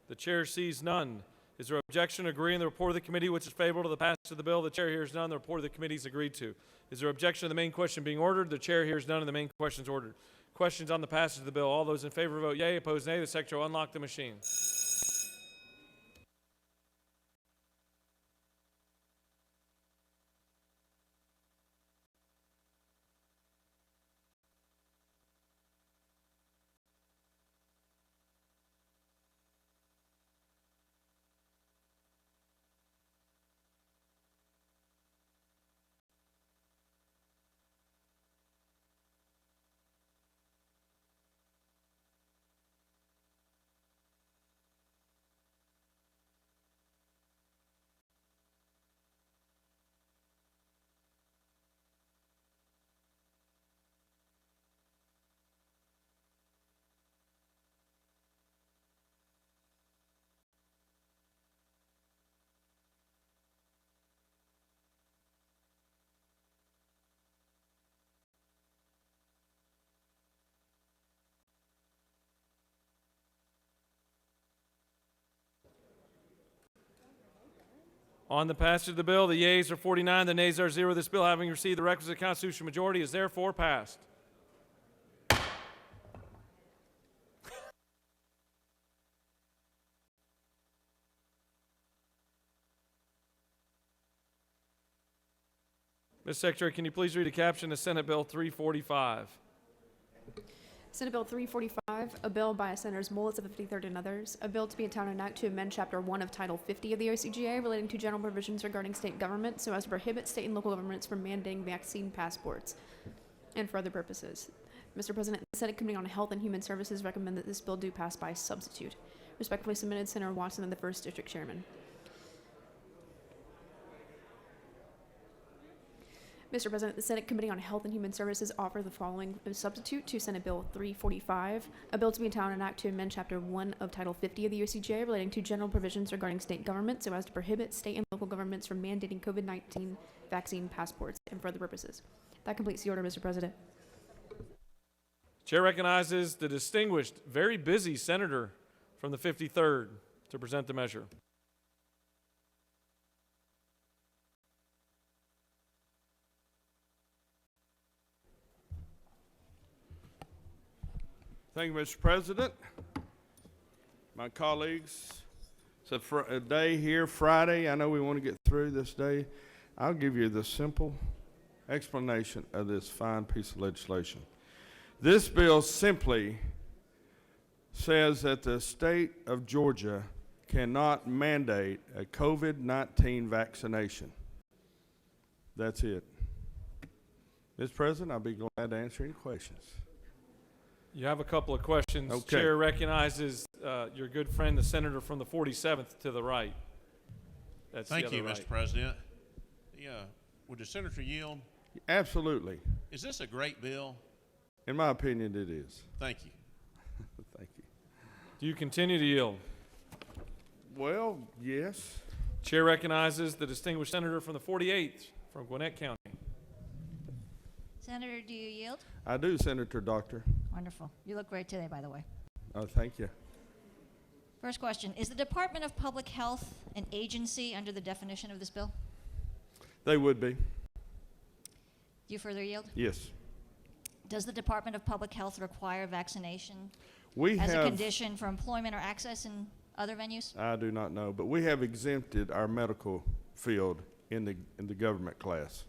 The chair sees none. Is there objection to agree in the report of the committee which is favorable to the passage of the bill? The chair hears none. The report of the committee is agreed to. Is there objection to the main question being ordered? The chair hears none and the main question is ordered. Questions on the passage of the bill? All those in favor vote yea. Opposed, nay. The Secretary will unlock the machine. On the passage of the bill, the yeas are 49, the nays are 0. This bill, having received the requisite constitutional majority, is therefore passed. Ms. Secretary, can you please read a caption of Senate Bill 345? Senate Bill 345, a bill by Senators Mullins of the 53rd and others, a bill to be entitled an act to amend Chapter 1 of Title 50 of the OCGA relating to general provisions regarding state government so as to prohibit state and local governments from mandating vaccine passports and for other purposes. Mr. President, the Senate Committee on Health and Human Services recommend that this bill do pass by substitute. Respectfully submitted, Senator Watson, the 1st District Chairman. Mr. President, the Senate Committee on Health and Human Services offers the following substitute to Senate Bill 345, a bill to be entitled an act to amend Chapter 1 of Title 50 of the USCGA relating to general provisions regarding state government so as to prohibit state and local governments from mandating COVID-19 vaccine passports and for other purposes. That completes the order, Mr. President. Chair recognizes the distinguished, very busy senator from the 53rd to present the measure. Thank you, Mr. President. My colleagues, it's a day here, Friday. I know we want to get through this day. I'll give you the simple explanation of this fine piece of legislation. This bill simply says that the state of Georgia cannot mandate a COVID-19 vaccination. That's it. Mr. President, I'll be glad to answer any questions. You have a couple of questions. Okay. Chair recognizes your good friend, the senator from the 47th to the right. That's Thank the you, other Mr. right. President. Yeah, would the senator yield? Absolutely. Is this a great bill? In my opinion, it is. Thank you. Thank you. Do you continue to yield? Well, yes. Chair recognizes the distinguished senator from the 48th from Gwinnett County. Senator, do you yield? I do, Senator Doctor. Wonderful. You look great today, by the way. Oh, thank you. First question, is the Department of Public Health an agency under the definition of this bill? They would be. Do you further yield? Yes. Does the Department of Public Health require vaccination We as have, a condition for employment or access in other venues? I do not know, but we have exempted our medical field in the government class.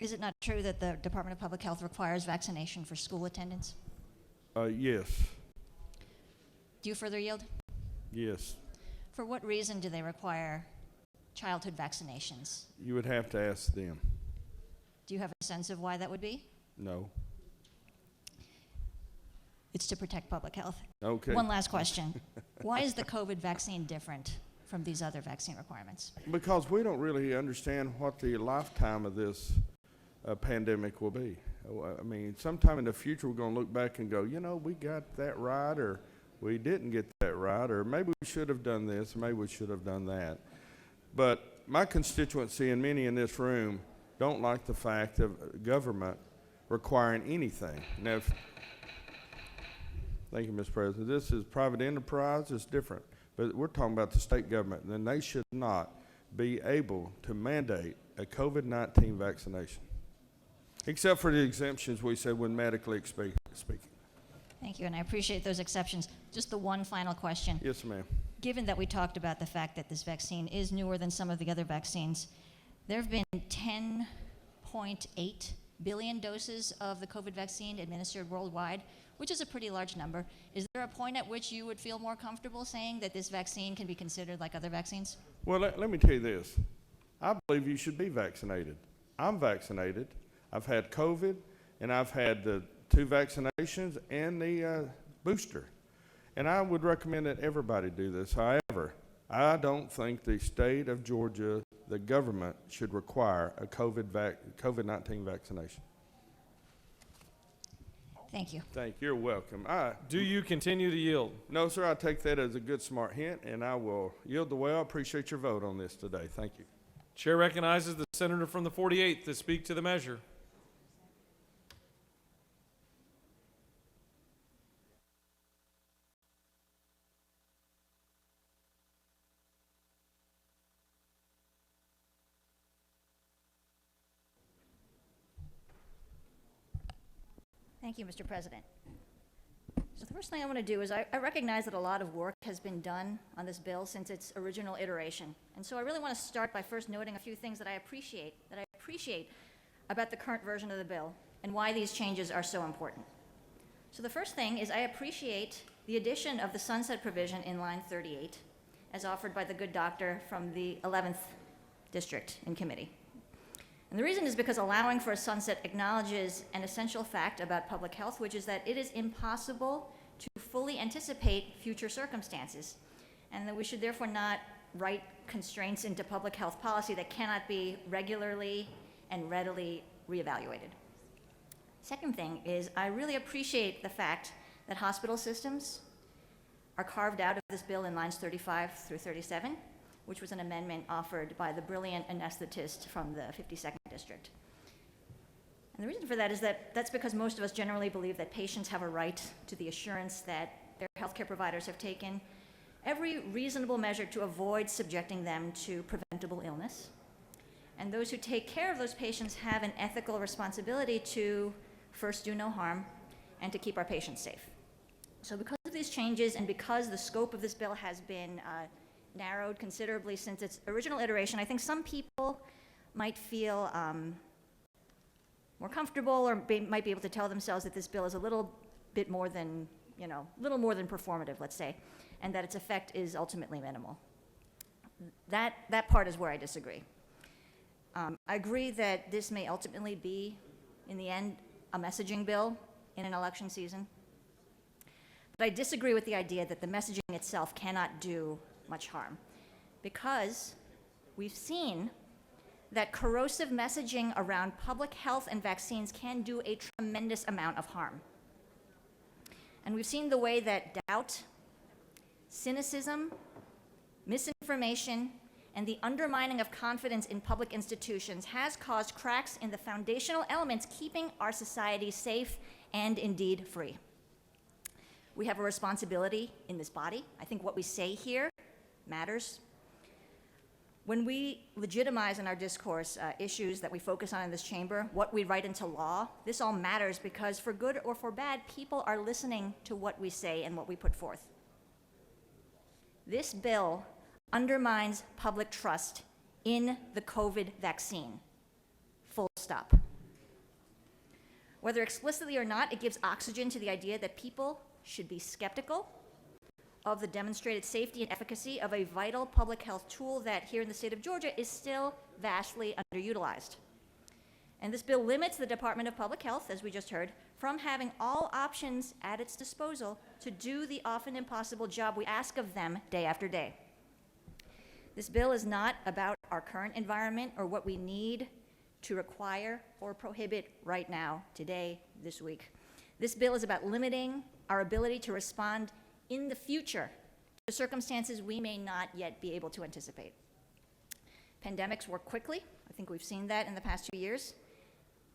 Is it not true that the Department of Public Health requires vaccination for school attendance? Yes. Do you further yield? Yes. For what reason do they require childhood vaccinations? You would have to ask them. Do you have a sense of why that would be? No. It's to protect public health. Okay. One last question. Why is the COVID vaccine different from these other vaccine requirements? Because we don't really understand what the lifetime of this pandemic will be. I mean, sometime in the future we're going to look back and go, you know, we got that right, or we didn't get that right, or maybe we should have done this, maybe we should have done that. But my constituency and many in this room don't like the fact of government requiring anything. Now, thank you, Mr. President. This is private enterprise, it's different. But we're talking about the state government, and they should not be able to mandate a COVID-19 vaccination. Except for the exemptions we said when medically speaking. Thank you, and I appreciate those exceptions. Just the one final question. Yes, ma'am. Given that we talked about the fact that this vaccine is newer than some of the other vaccines, there have been 10.8 billion doses of the COVID vaccine administered worldwide, which is a pretty large number. Is there a point at which you would feel more comfortable saying that this vaccine can be considered like other vaccines? Well, let me tell you this. I believe you should be vaccinated. I'm vaccinated. I've had COVID, and I've had the 2 vaccinations and the booster. And I would recommend that everybody do this. However, I don't think the state of Georgia, the government, should require a COVID-19 vaccination. Thank you. Thank you. You're welcome. Do you continue to yield? No, sir. I take that as a good, smart hint, and I will yield the way. I appreciate your vote on this today. Thank you. Chair recognizes the senator from the 48th to speak to the measure. Thank you, Mr. President. So the first thing I want to do is I recognize that a lot of work has been done on this bill since its original iteration. And so I really want to start by first noting a few things that I appreciate about the current version of the bill and why these changes are so important. So the first thing is I appreciate the addition of the sunset provision in line 38 as offered by the good doctor from the 11th district in committee. And the reason is because allowing for a sunset acknowledges an essential fact about public health, which is that it is impossible to fully anticipate future circumstances. and that we should therefore not write constraints into public health policy that cannot be regularly and readily reevaluated. Second thing is I really appreciate the fact that hospital systems are carved out of this bill in lines 35 through 37, which was an amendment offered by the brilliant anesthetist from the 52nd District. And the reason for that is that that's because most of us generally believe that patients have a right to the assurance that their healthcare providers have taken every reasonable measure to avoid subjecting them to preventable illness. And those who take care of those patients have an ethical responsibility to first do no harm and to keep our patients safe. So because of these changes and because the scope of this bill has been narrowed considerably since its original iteration, I think some people might feel more comfortable or might be able to tell themselves that this bill is a little bit more than, little more than performative, let's say, and that its effect is ultimately minimal. That part is where I disagree. I agree that this may ultimately be, in the end, a messaging bill in an election season. But I disagree with the idea that the messaging itself cannot do much harm, because we've seen that corrosive messaging around public health and vaccines can do a tremendous amount of harm. And we've seen the way that doubt, cynicism, misinformation, and the undermining of confidence in public institutions has caused cracks in the foundational elements keeping our society safe and indeed free. We have a responsibility in this body. I think what we say here matters. When we legitimize in our discourse issues that we focus on in this chamber, what we write into law, this all matters because for good or for bad, people are listening to what we say and what we put forth. This bill undermines public trust in the COVID vaccine. Full stop. Whether explicitly or not, it gives oxygen to the idea that people should be skeptical of the demonstrated safety and efficacy of a vital public health tool that here in the state of Georgia is still vastly underutilized. And this bill limits the Department of Public Health, as we just heard, from having all options at its disposal to do the often impossible job we ask of them day after day. This bill is not about our current environment or what we need to require or prohibit right now, today, this week. This bill is about limiting our ability to respond in the future to circumstances we may not yet be able to anticipate. Pandemics work quickly. I think we've seen that in the past 2 years.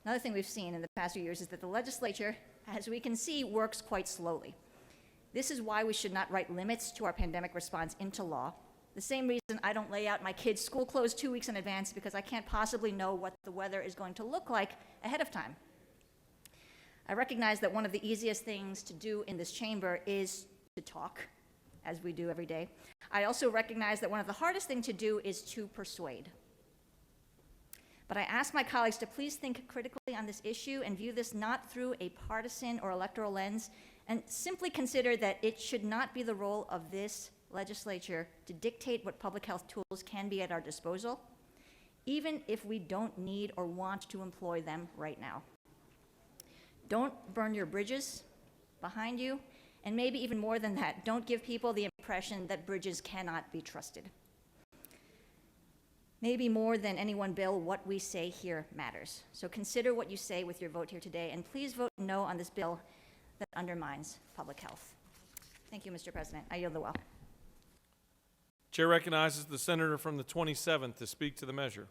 Another thing we've seen in the past few years is that the legislature, as we can see, works quite slowly. This is why we should not write limits to our pandemic response into law. The same reason I don't lay out my kids' school clothes 2 weeks in advance, because I can't possibly know what the weather is going to look like ahead of time. I recognize that one of the easiest things to do in this chamber is to talk, as we do every day. I also recognize that one of the hardest things to do is to persuade. But I ask my colleagues to please think critically on this issue and view this not through a partisan or electoral lens, and simply consider that it should not be the role of this legislature to dictate what public health tools can be at our disposal, even if we don't need or want to employ them right now. Don't burn your bridges behind you, and maybe even more than that, don't give people the impression that bridges cannot be trusted. Maybe more than any one bill, what we say here matters. So consider what you say with your vote here today, and please vote no on this bill that undermines public health. Thank you, Mr. President. I yield the well. Chair recognizes the senator from the 27th to speak to the measure.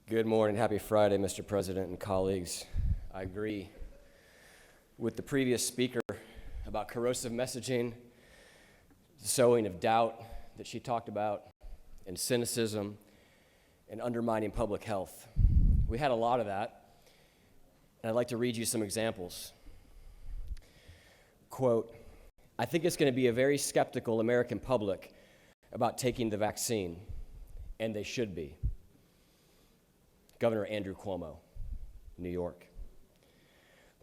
Good morning. Happy Friday, Mr. President and colleagues. I agree with the previous speaker about corrosive messaging, the sowing of doubt that she talked about, and cynicism, and undermining public health. We had a lot of that, and I'd like to read you some examples. Quote, "I think it's going to be a very skeptical American public about taking the vaccine, and they should be." Governor Andrew Cuomo, New York.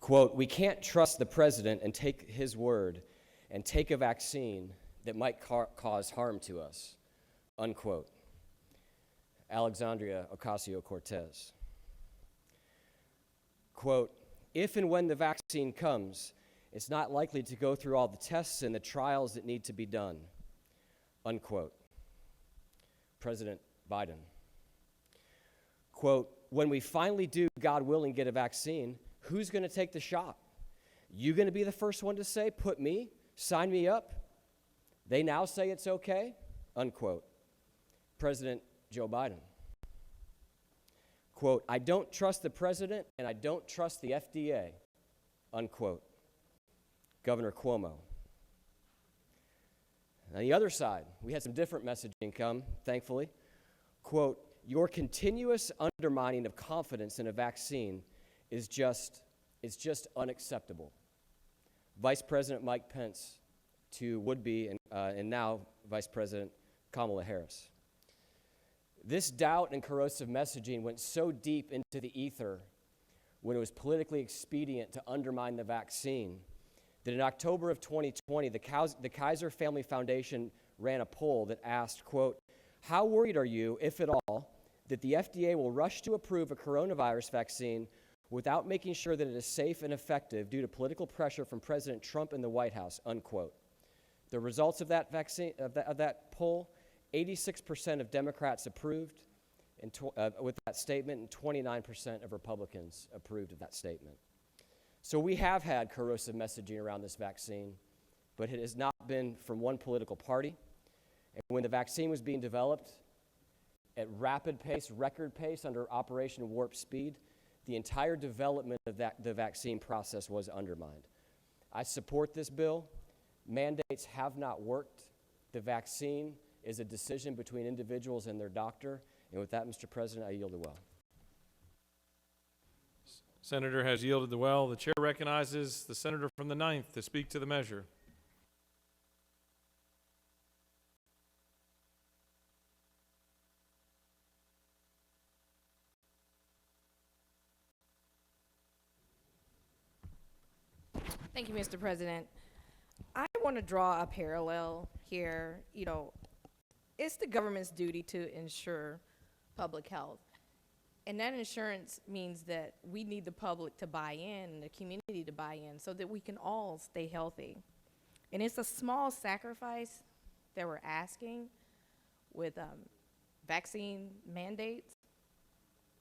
Quote, "We can't trust the president and take his word and take a vaccine that might cause harm to us." Unquote. Alexandria Ocasio-Cortez. Quote, if and when the vaccine comes, it's not likely to go through all the tests and the trials that need to be done, unquote. President Biden. Quote, when we finally do, God willing, get a vaccine, who's going to take the shot? You going to be the first one to say, put me, sign me up? They now say it's okay, unquote. President Joe Biden. Quote, I don't trust the president and I don't trust the FDA, unquote. Governor Cuomo. On the other side, we had some different messaging come, thankfully. Quote, your continuous undermining of confidence in a vaccine is just unacceptable. Vice President Mike Pence to would-be and now Vice President Kamala Harris. This doubt and corrosive messaging went so deep into the ether when it was politically expedient to undermine the vaccine that in October of 2020, the Kaiser Family Foundation ran a poll that asked, quote, how worried are you, if at all, that the FDA will rush to approve a coronavirus vaccine without making sure that it is safe and effective due to political pressure from President Trump and the White House, unquote. The results of that vaccine, of that poll, 86% of Democrats approved with that statement, and 29% of Republicans approved of that statement. So we have had corrosive messaging around this vaccine, but it has not been from one political party. And when the vaccine was being developed at rapid pace, record pace, under Operation Warp Speed, the entire development of the vaccine process was undermined. I support this bill. Mandates have not worked. The vaccine is a decision between individuals and their doctor. And with that, Mr. President, I yield the well. Senator has yielded the well. The chair recognizes the senator from the 9th to speak to the measure. Thank you, Mr. President. I want to draw a parallel here. You know, it's the government's duty to ensure public health. And that insurance means that we need the public to buy in and the community to buy in so that we can all stay healthy. And it's a small sacrifice that we're asking with vaccine mandates.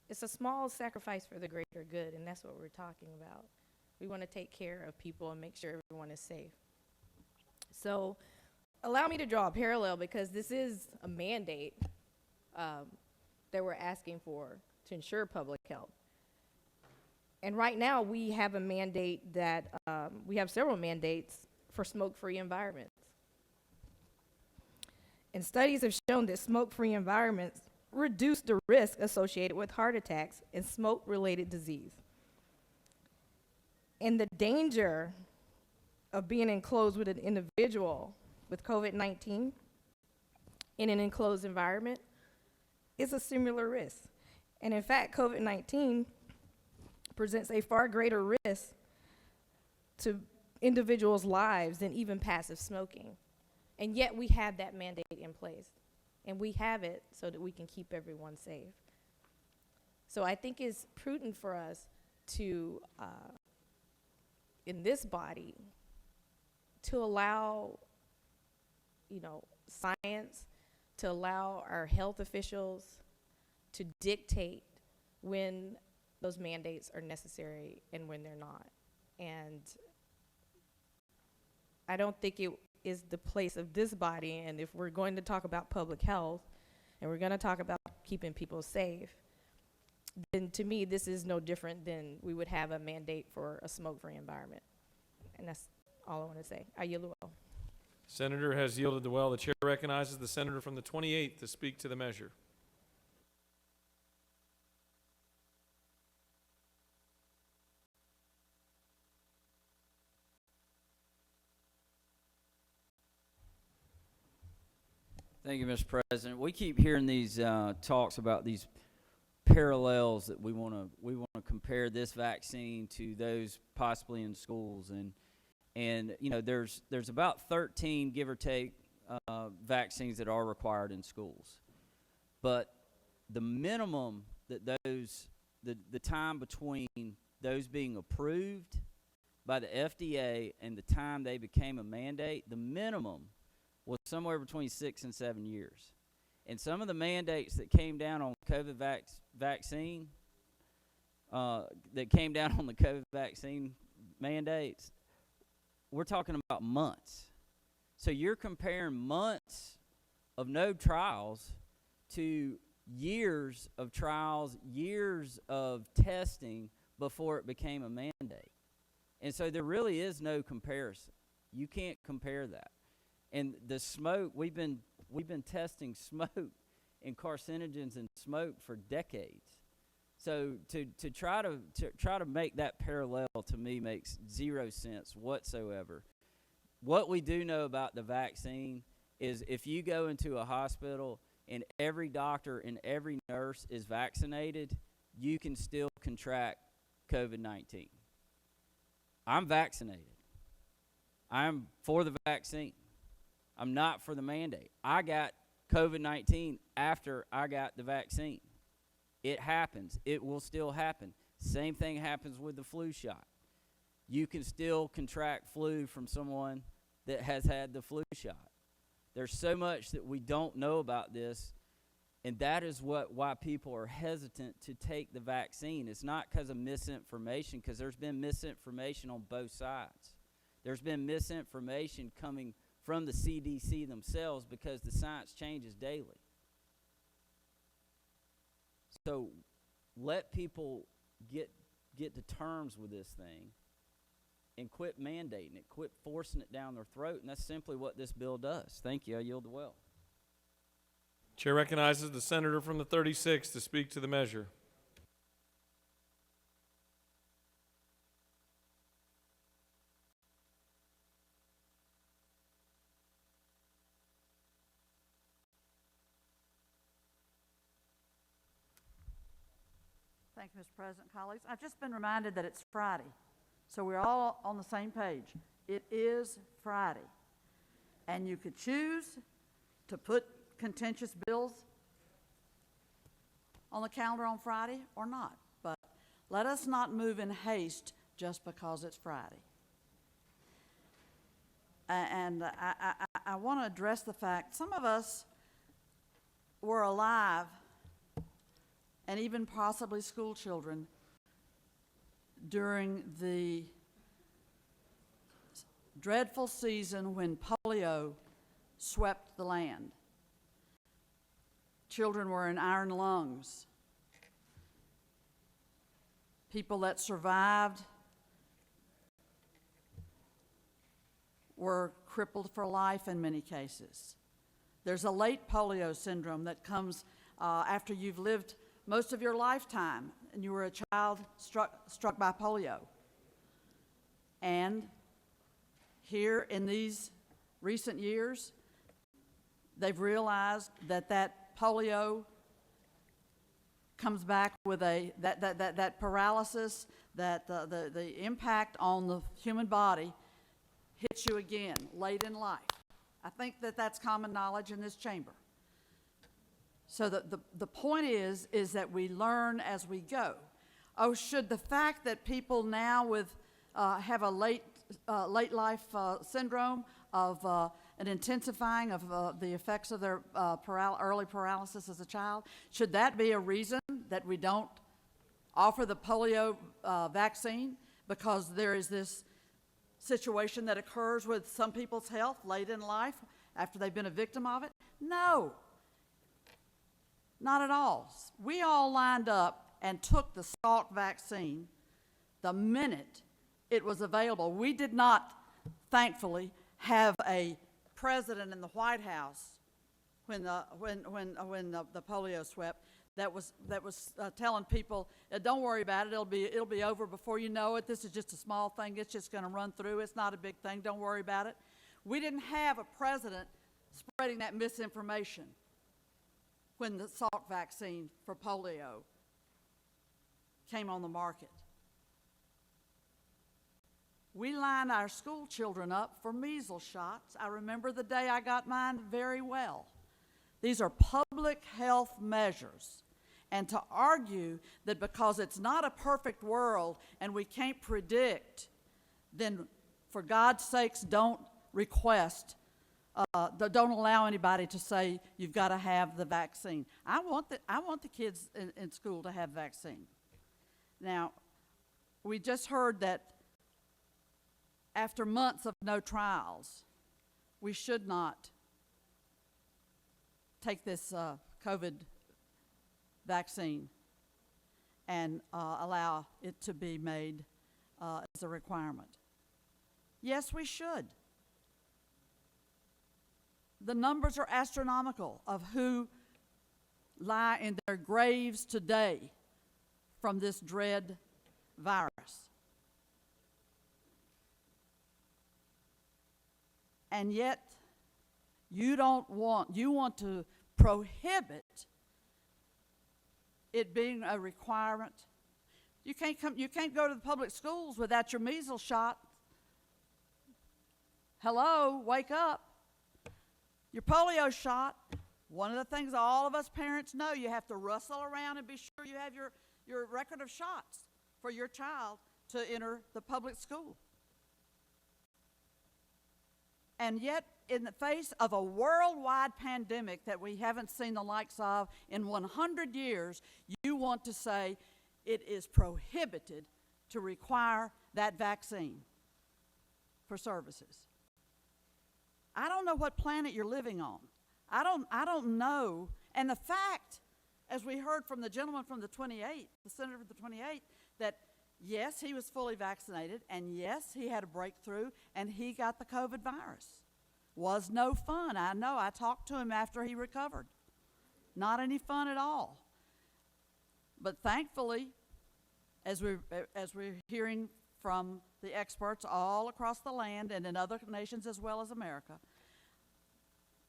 It's a small sacrifice for the greater good, and that's what we're talking about. We want to take care of people and make sure everyone is safe. So allow me to draw a parallel, because this is a mandate that we're asking for to ensure public health. And right now we have a mandate that, we have several mandates for smoke-free environments. And studies have shown that smoke-free environments reduce the risk associated with heart attacks and smoke-related disease. And the danger of being enclosed with an individual with COVID-19 in an enclosed environment is a similar risk. And in fact, COVID-19 presents a far greater risk to individuals' lives than even passive smoking. And yet we have that mandate in place. And we have it so that we can keep everyone safe. So I think it's prudent for us to, in this body, to allow, science, to allow our health officials to dictate when those mandates are necessary and when they're not. And I don't think it is the place of this body, and if we're going to talk about public health and we're going to talk about keeping people safe, then to me this is no different than we would have a mandate for a smoke-free environment. And that's all I want to say. I yield the well. Senator has yielded the well. The chair recognizes the senator from the 28th to speak to the measure. Thank you, Mr. President. We keep hearing these talks about these parallels that we want to compare this vaccine to those possibly in schools, and there's about 13, give or take, vaccines that are required in schools, but the minimum that the time between those being approved by the FDA and the time they became a mandate, the minimum was somewhere between 6 and 7 years. And some of the mandates that came down on COVID vaccine, that came down on the COVID vaccine mandates, we're talking about months. So you're comparing months of no trials to years of trials, years of testing before it became a mandate. And so there really is no comparison. You can't compare that. And the smoke, we've been testing smoke and carcinogens in smoke for decades. So to try to make that parallel, to me, makes zero sense whatsoever. What we do know about the vaccine is if you go into a hospital and every doctor and every nurse is vaccinated, you can still contract COVID-19. I'm vaccinated. I'm for the vaccine. I'm not for the mandate. I got COVID-19 after I got the vaccine. It happens. It will still happen. Same thing happens with the flu shot. You can still contract flu from someone that has had the flu shot. There's so much that we don't know about this, and that is why people are hesitant to take the vaccine. It's not because of misinformation, because there's been misinformation on both sides. There's been misinformation coming from the CDC themselves because the science changes daily. So let people get to terms with this thing and quit mandating it, quit forcing it down their throat, and that's simply what this bill does. Thank you. I yield the well. Chair recognizes the senator from the 36th to speak to the measure. Thank you, Mr. President, colleagues. I've just been reminded that it's Friday, so we're all on the same page. It is Friday, and you could choose to put contentious bills on the calendar on Friday or not, but let us not move in haste just because it's Friday. And I want to address the fact some of us were alive, and even possibly school children, during the dreadful season when polio swept the land. Children were in iron lungs. People that survived were crippled for life in many cases. There's a late polio syndrome that comes after you've lived most of your lifetime and you were a child struck by polio. And here in these recent years, they've realized that polio comes back with that paralysis, that the impact on the human body hits you again late in life. I think that that's common knowledge in this chamber. So the point is that we learn as we go. Oh, should the fact that people now have a late life syndrome of an intensifying of the effects of their early paralysis as a child, should that be a reason that we don't offer the polio vaccine because there is this situation that occurs with some people's health late in life after they've been a victim of it? No. Not at all. We all lined up and took the Salk vaccine the minute it was available. We did not, thankfully, have a president in the White House when the polio swept that was telling people, don't worry about it. It'll be over before you know it. This is just a small thing. It's just going to run through. It's not a big thing. Don't worry about it. We didn't have a president spreading that misinformation when the Salk vaccine for polio came on the market. We lined our school children up for measles shots. I remember the day I got mine very well. These are public health measures. and to argue that because it's not a perfect world and we can't predict, then for God's sakes, don't request, don't allow anybody to say you've got to have the vaccine. I want the kids in school to have vaccine. Now, we just heard that after months of no trials, we should not take this COVID vaccine and allow it to be made as a requirement. Yes, we should. The numbers are astronomical of who lie in their graves today from this dread virus. And yet, you want to prohibit it being a requirement. You can't go to the public schools without your measles shot. Hello, wake up. Your polio shot. One of the things all of us parents know, you have to rustle around and be sure you have your record of shots for your child to enter the public school. And yet, in the face of a worldwide pandemic that we haven't seen the likes of in 100 years, you want to say it is prohibited to require that vaccine for services. I don't know what planet you're living on. I don't know. And the fact, as we heard from the gentleman from the 28th, the senator from the 28th, that yes, he was fully vaccinated, and yes, he had a breakthrough, and he got the COVID virus. Was no fun. I know. I talked to him after he recovered. Not any fun at all. But thankfully, as we're hearing from the experts all across the land and in other nations as well as America,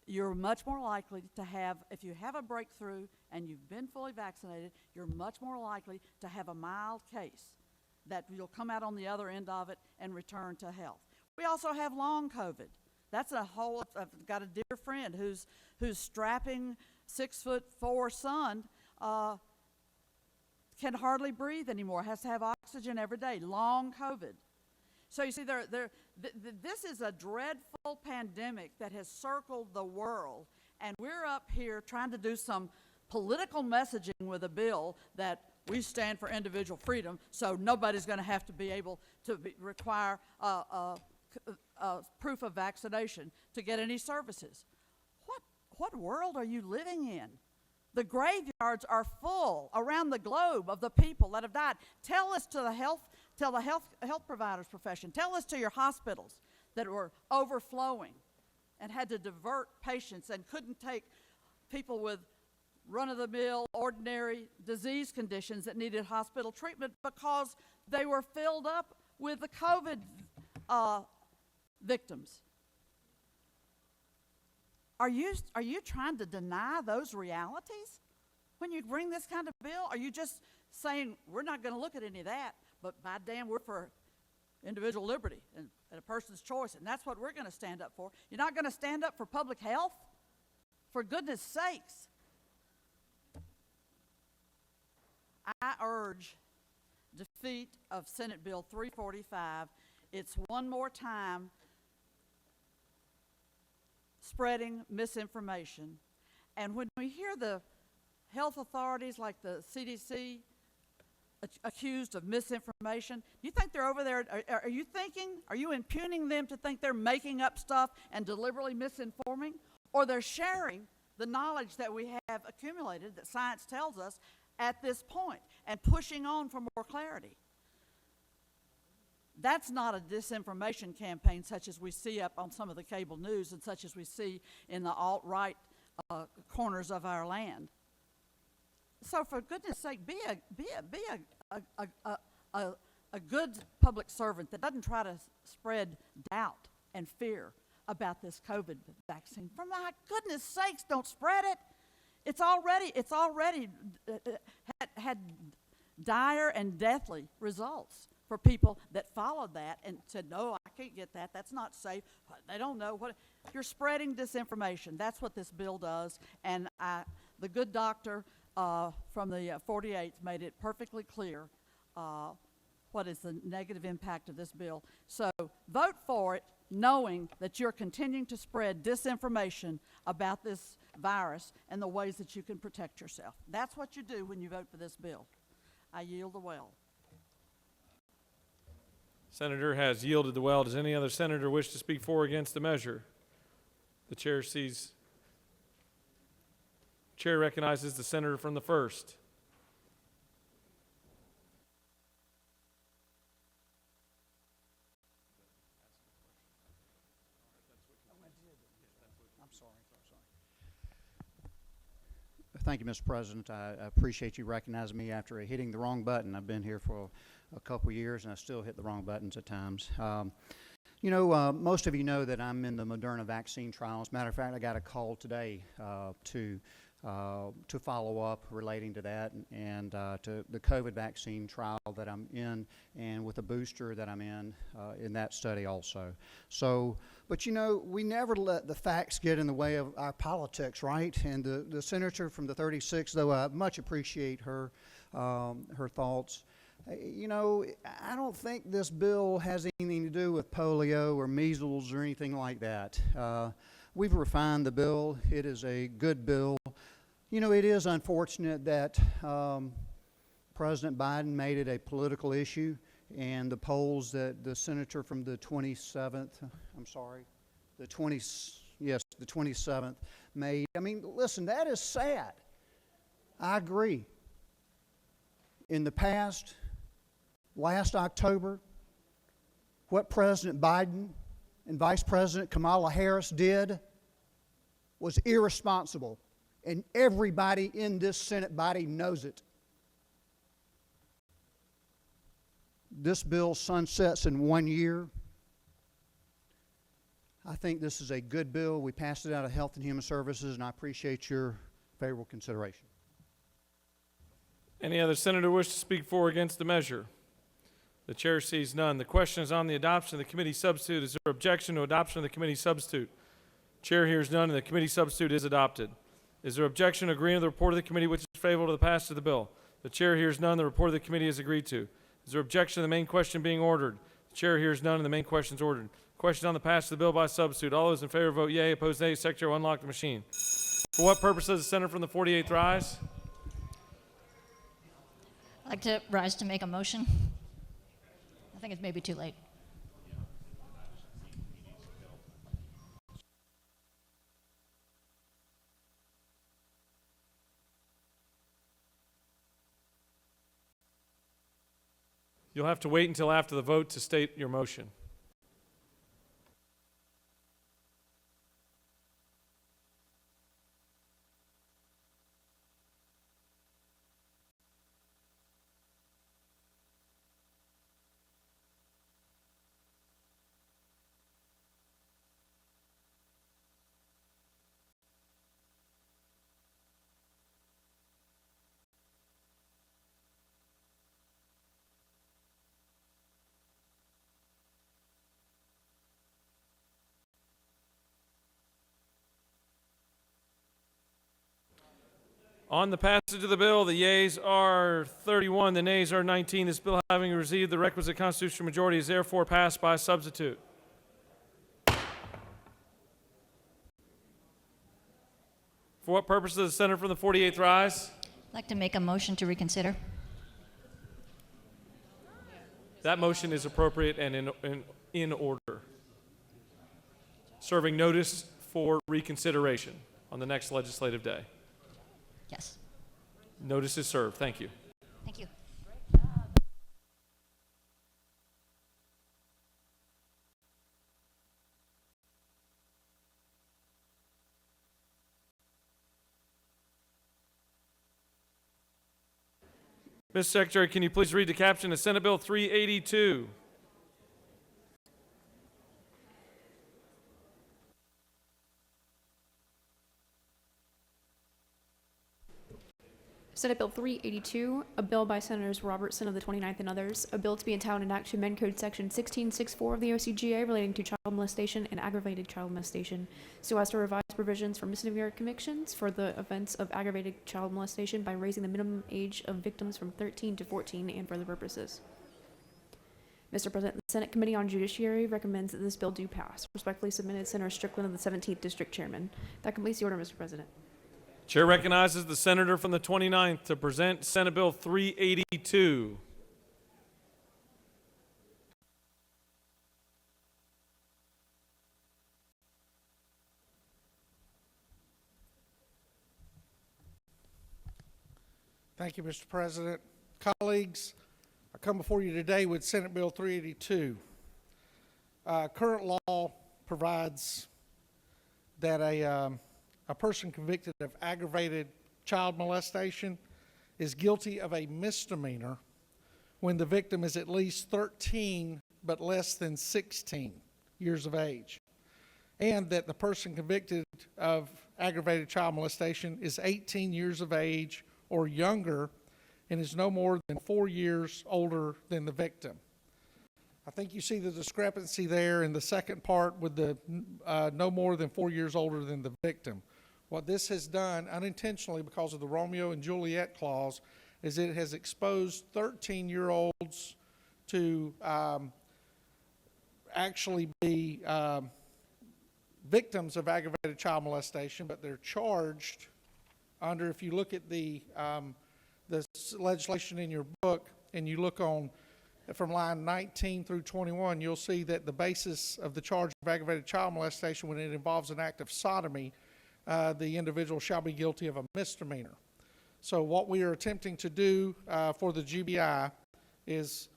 you're much more likely to have, if you have a breakthrough and you've been fully vaccinated, you're much more likely to have a mild case, that you'll come out on the other end of it and return to health. We also have long COVID. That's a whole, I've got a dear friend who's strapping 6'4" son, can hardly breathe anymore, has to have oxygen every day, long COVID. So you see, this is a dreadful pandemic that has circled the world, and we're up here trying to do some political messaging with a bill that we stand for individual freedom, so nobody's going to have to be able to require proof of vaccination to get any services. What world are you living in? The graveyards are full around the globe of the people that have died. Tell the health providers profession, tell us to your hospitals that were overflowing and had to divert patients and couldn't take people with run-of-the-mill, ordinary disease conditions that needed hospital treatment because they were filled up with the COVID victims. Are you trying to deny those realities when you bring this kind of bill? Are you just saying, we're not going to look at any of that, but by damn, we're for individual liberty and a person's choice, and that's what we're going to stand up for? You're not going to stand up for public health? For goodness sakes. I urge defeat of Senate Bill 345. It's one more time spreading misinformation. And when we hear the health authorities like the CDC accused of misinformation, do you think they're over there, are you impugning them to think they're making up stuff and deliberately misinforming? Or they're sharing the knowledge that we have accumulated, that science tells us at this point, and pushing on for more clarity? That's not a disinformation campaign such as we see up on some of the cable news and such as we see in the alt-right corners of our land. So for goodness sake, be a good public servant that doesn't try to spread doubt and fear about this COVID vaccine. For my goodness sakes, don't spread it. It's already had dire and deathly results for people that followed that and said, no, I can't get that. That's not safe. They don't know what. You're spreading disinformation. That's what this bill does. And the good doctor from the 48th made it perfectly clear what is the negative impact of this bill. So vote for it, knowing that you're continuing to spread disinformation about this virus and the ways that you can protect yourself. That's what you do when you vote for this bill. I yield the well. Senator has yielded the well. Does any other senator wish to speak for or against the measure? The chair recognizes the senator from the 1st. Thank you, Mr. President. I appreciate you recognizing me after hitting the wrong button. I've been here for a couple years, and I still hit the wrong buttons at times. Most of you know that I'm in the Moderna vaccine trial. As a matter of fact, I got a call today to follow up relating to that and to the COVID vaccine trial that I'm in, and with a booster that I'm in that study also. So, but we never let the facts get in the way of our politics, right? And the senator from the 36th, though I much appreciate her thoughts, I don't think this bill has anything to do with polio or measles or anything like that. We've refined the bill. It is a good bill. It is unfortunate that President Biden made it a political issue, and the polls that the senator from the 27th made. I mean, listen, that is sad. I agree. In the past, last October, what President Biden and Vice President Kamala Harris did was irresponsible, and everybody in this Senate body knows it. This bill sunsets in 1 year. I think this is a good bill. We passed it out of Health and Human Services, and I appreciate your favorable consideration. Any other senator wish to speak for or against the measure? The chair sees none. The question is on the adoption of the committee substitute. Is there objection to adoption of the committee substitute? Chair hears none, and the committee substitute is adopted. Is there objection to agreeing to the report of the committee which is favorable to the passage of the bill? The chair hears none. The report of the committee is agreed to. Is there objection to the main question being ordered? The chair hears none, and the main question is ordered. Question on the passage of the bill by substitute. All those in favor vote yea. Opposed nay. Secretary will unlock the machine. For what purpose does the senator from the 48th rise? I'd like to rise to make a motion. I think it's maybe too late. You'll have to wait until after the vote to state your motion. On the passage of the bill, the yeas are 31, the nays are 19. This bill, having received the requisite constitutional majority, is therefore passed by substitute. For what purpose does the senator from the 48th rise? I'd like to make a motion to reconsider. That motion is appropriate and in order. Serving notice for reconsideration on the next legislative day. Yes. Notice is served. Thank you. Thank you. Mr. Secretary, can you please read the caption of Senate Bill 382? Senate Bill 382, a bill by Senators Robertson of the 29th and others, a bill to be in town and act to amend Code Section 1664 of the OCGA relating to child molestation and aggravated child molestation, so as to revise provisions for misdemeanor convictions for the offense of aggravated child molestation by raising the minimum age of victims from 13 to 14 and for other purposes. Mr. President, the Senate Committee on Judiciary recommends that this bill do pass. Respectfully submitted, Senator Strickland of the 17th District Chairman. That completes the order, Mr. President. Chair recognizes the senator from the 29th to present Senate Bill 382. Thank you, Mr. President. Colleagues, I come before you today with Senate Bill 382. Current law provides that a person convicted of aggravated child molestation is guilty of a misdemeanor when the victim is at least 13 but less than 16 years of age, and that the person convicted of aggravated child molestation is 18 years of age or younger and is no more than 4 years older than the victim. I think you see the discrepancy there in the second part with the no more than 4 years older than the victim. What this has done unintentionally because of the Romeo and Juliet clause is it has exposed 13-year-olds to actually be victims of aggravated child molestation, but they're charged under, if you look at the legislation in your book and you look on from line 19 through 21, you'll see that the basis of the charge of aggravated child molestation when it involves an act of sodomy, the individual shall be guilty of a misdemeanor. So what we are attempting to do for the GBI is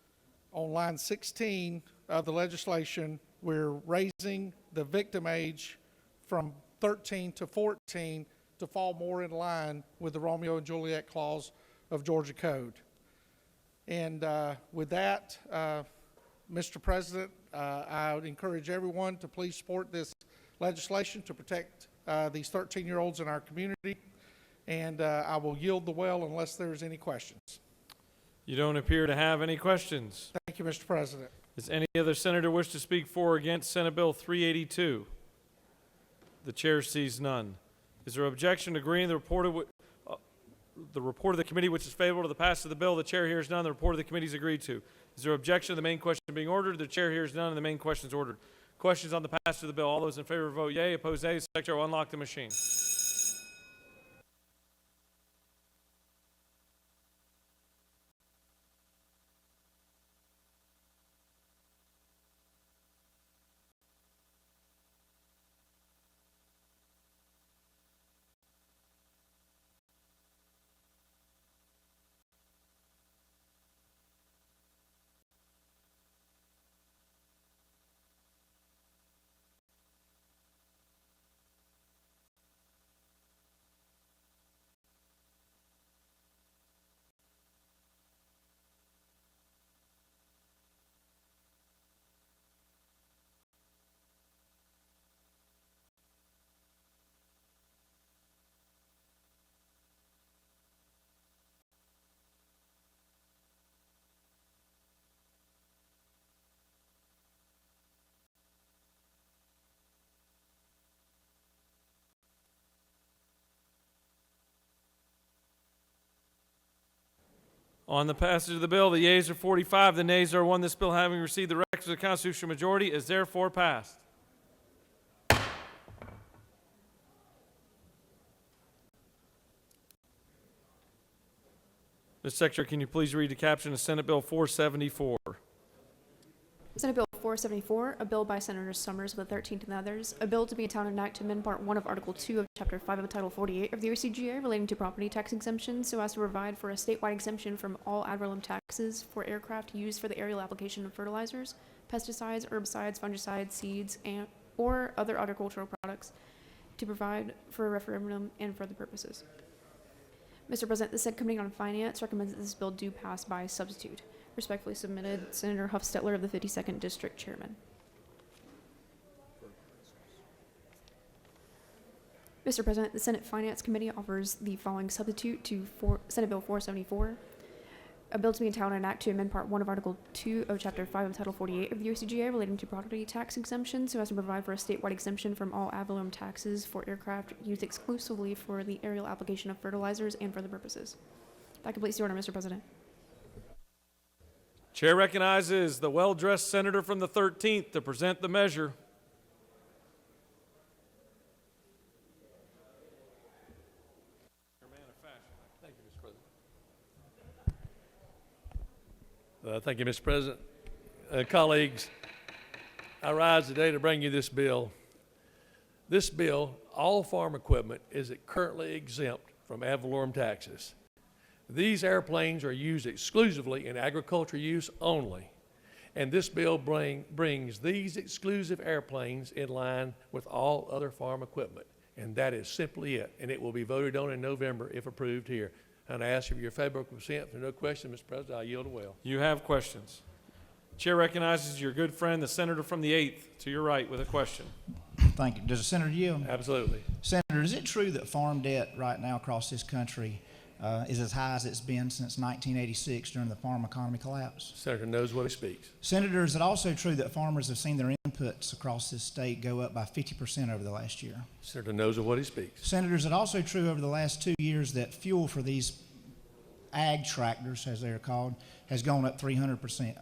on line 16 of the legislation, we're raising the victim age from 13 to 14 to fall more in line with the Romeo and Juliet clause of Georgia Code. And with that, Mr. President, I would encourage everyone to please support this legislation to protect these 13-year-olds in our community, and I will yield the well unless there's any questions. You don't appear to have any questions. Thank you, Mr. President. Does any other senator wish to speak for or against Senate Bill 382? The chair sees none. Is there objection to agreeing the report of the committee which is favorable to the passage of the bill? The chair hears none. The report of the committee is agreed to. Is there objection to the main question being ordered? The chair hears none and the main question is ordered. Questions on the passage of the bill? All those in favor vote yea. Opposed, nay. The secretary will unlock the machine. On the passage of the bill, the yeas are 45, the nays are 1. This bill, having received the requisite constitutional majority, is therefore passed. Mr. Secretary, can you please read the caption of Senate Bill 474? Senate Bill 474, a bill by Senators Summers of the 13th and others, a bill to be in town and act to amend Part 1 of Article 2 of Chapter 5 of Title 48 of the OCGA relating to property tax exemptions so as to provide for a statewide exemption from all ad valorem taxes for aircraft used for the aerial application of fertilizers, pesticides, herbicides, fungicides, seeds, and or other agricultural products to provide for a referendum and for other purposes. Mr. President, the Senate Committee on Finance recommends that this bill do pass by substitute. Respectfully submitted, Senator Huffstetler of the 52nd District Chairman. Mr. President, the Senate Finance Committee offers the following substitute to Senate Bill 474. A bill to be entitled an act to amend Part 1 of Article 2 of Chapter 5 of Title 48 of the UCGA relating to property tax exemptions so as to provide for a statewide exemption from all ad valorem taxes for aircraft used exclusively for the aerial application of fertilizers and for other purposes. That completes the order, Mr. President. Chair recognizes the well-dressed senator from the 13th to present the measure. Thank you, Mr. President. Colleagues, I rise today to bring you this bill. This bill, all farm equipment is currently exempt from ad valorem taxes. These airplanes are used exclusively in agricultural use only. And this bill brings these exclusive airplanes in line with all other farm equipment. And that is simply it. And it will be voted on in November if approved here. And I ask for your favorable consent. If there are no questions, Mr. President, I yield the will. You have questions. Chair recognizes your good friend, the senator from the 8th, to your right with a question. Thank you. Does the senator yield? Absolutely. Senator, is it true that farm debt right now across this country is as high as it's been since 1986 during the farm economy collapse? Senator knows what he speaks. Senator, is it also true that farmers have seen their inputs across this state go up by 50% over the last year? Senator knows of what he speaks. Senator, is it also true over the last 2 years that fuel for these ag tractors, as they're called, has gone up 300%?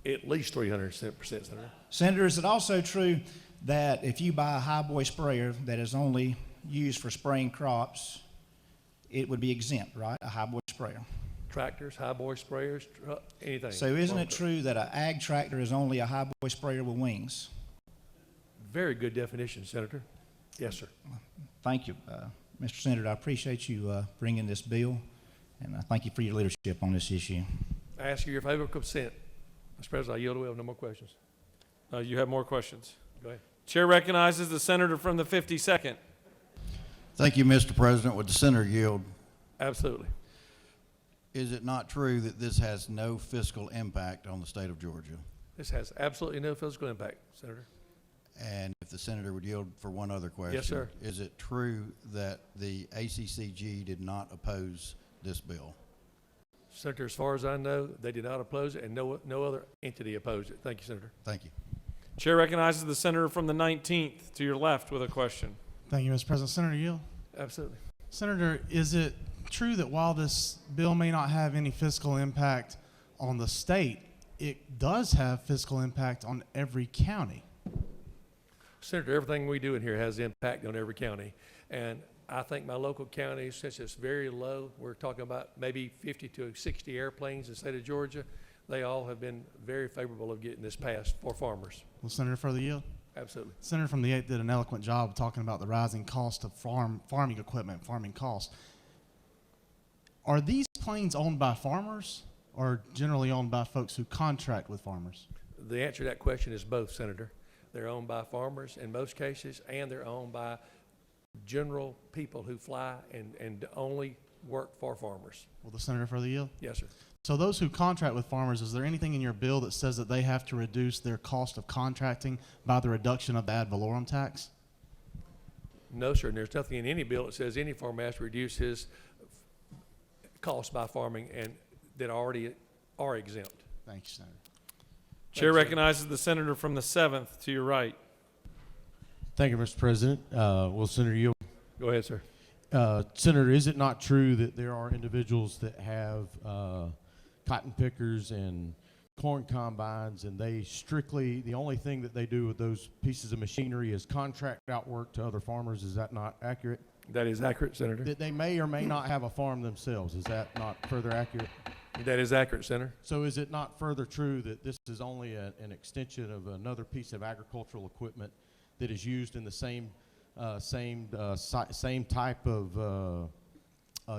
At least 300%, Senator. Senator, is it also true that if you buy a highboy sprayer that is only used for spraying crops, it would be exempt, right? A highboy sprayer. Tractors, highboy sprayers, anything. So isn't it true that an ag tractor is only a highboy sprayer with wings? Very good definition, Senator. Yes, sir. Thank you. Mr. Senator, I appreciate you bringing this bill, and I thank you for your leadership on this issue. I ask you your favorable consent. Mr. President, I yield away. No more questions. You have more questions. Go ahead. Chair recognizes the senator from the 52nd. Thank you, Mr. President. Would the senator yield? Absolutely. Is it not true that this has no fiscal impact on the state of Georgia? This has absolutely no fiscal impact, Senator. And if the senator would yield for one other question. Yes, sir. Is it true that the ACCG did not oppose this bill? Senator, as far as I know, they did not oppose it, and no other entity opposed it. Thank you, Senator. Thank you. Chair recognizes the senator from the 19th to your left with a question. Thank you, Mr. President. Senator Yield. Absolutely. Senator, is it true that while this bill may not have any fiscal impact on the state, it does have fiscal impact on every county? Senator, everything we do in here has impact on every county. And I think my local county, since it's very low, we're talking about maybe 50 to 60 airplanes in the state of Georgia, they all have been very favorable of getting this passed for farmers. Well, Senator, for the yield. Absolutely. Senator from the 8th did an eloquent job talking about the rising cost of farming equipment, farming costs. Are these planes owned by farmers or generally owned by folks who contract with farmers? The answer to that question is both, Senator. They're owned by farmers in most cases, and they're owned by general people who fly and only work for farmers. Will the senator for the yield? Yes, sir. So those who contract with farmers, is there anything in your bill that says that they have to reduce their cost of contracting by the reduction of the ad valorem tax? No, sir, and there's nothing in any bill that says any farmer has to reduce his cost by farming and that already are exempt. Thank you, Senator. Chair recognizes the senator from the 7th to your right. Thank you, Mr. President. Will Senator yield? Go ahead, sir. Senator, is it not true that there are individuals that have cotton pickers and corn combines, and they strictly, the only thing that they do with those pieces of machinery is contract out work to other farmers? Is that not accurate? That is accurate, Senator. That they may or may not have a farm themselves. Is that not further accurate? That is accurate, Senator. So is it not further true that this is only an extension of another piece of agricultural equipment that is used in the same type of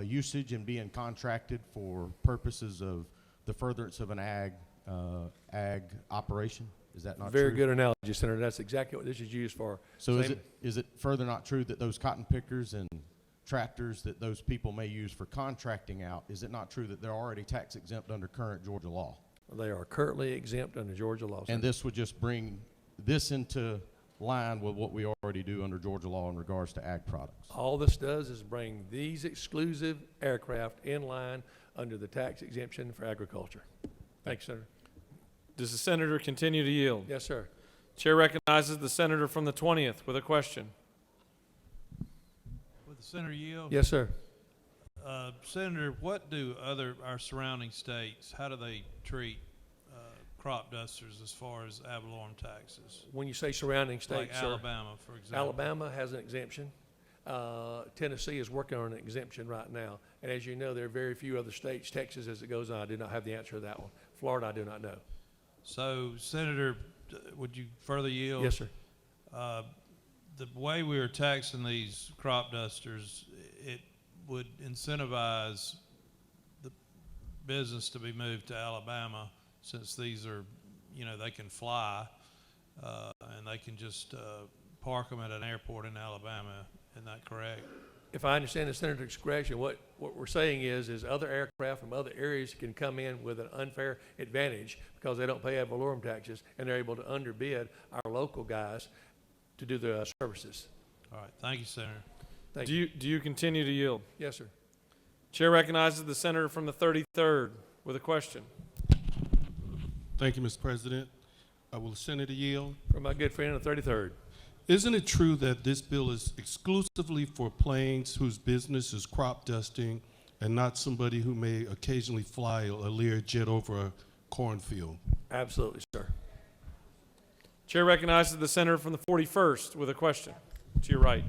usage and being contracted for purposes of the furtherance of an ag operation? Is that not Very true? good analogy, Senator. That's exactly what this is used for. So is it further not true that those cotton pickers and tractors that those people may use for contracting out, is it not true that they're already tax exempt under current Georgia law? They are currently exempt under Georgia law, Senator. And this would just bring this into line with what we already do under Georgia law in regards to ag products. All this does is bring these exclusive aircraft in line under the tax exemption for agriculture. Thanks, Senator. Does the senator continue to yield? Yes, sir. Chair recognizes the senator from the 20th with a question. With the senator yield? Yes, sir. Senator, what do our surrounding states, how do they treat crop dusters as far as ad valorem taxes? When you say surrounding states, like sir, Alabama, for example. Alabama has an exemption. Tennessee is working on an exemption right now. And as you know, there are very few other states. Texas, as it goes on, I do not have the answer to that one. Florida, I do not know. So, Senator, would you further yield? Yes, sir. The way we are taxing these crop dusters, it would incentivize the business to be moved to Alabama, since these are, they can fly, and they can just park them at an airport in Alabama. Isn't that correct? If I understand the senator's correction, what we're saying is other aircraft from other areas can come in with an unfair advantage because they don't pay ad valorem taxes, and they're able to underbid our local guys to do the services. All right. Thank you, Senator. Thank you. Do you continue to yield? Yes, sir. Chair recognizes the senator from the 33rd with a question. Thank you, Mr. President. Will the senator yield? From my good friend, the 33rd. Isn't it true that this bill is exclusively for planes whose business is crop dusting and not somebody who may occasionally fly a Lear jet over a cornfield? Absolutely, sir. Chair recognizes the senator from the 41st with a question. To your right.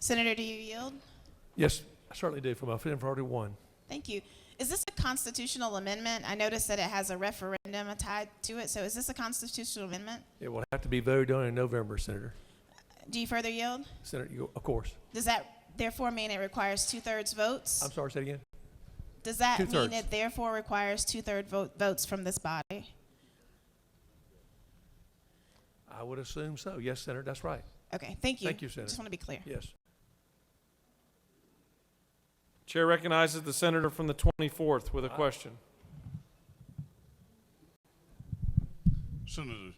Senator, do you yield? Yes, I certainly do, from my friend 41. Thank you. Is this a constitutional amendment? I noticed that it has a referendum tied to it, so is this a constitutional amendment? It will have to be voted on in November, Senator. Do you further yield? Senator, of course. Does that therefore mean it requires 2/3 votes? I'm sorry, say it again. Does that mean 2/3. it therefore requires 2/3 votes from this body? I would assume so. Yes, Senator, that's right. Okay, thank you. Thank you, Senator. Just want to be clear. Yes. Chair recognizes the senator from the 24th with a question. Senator,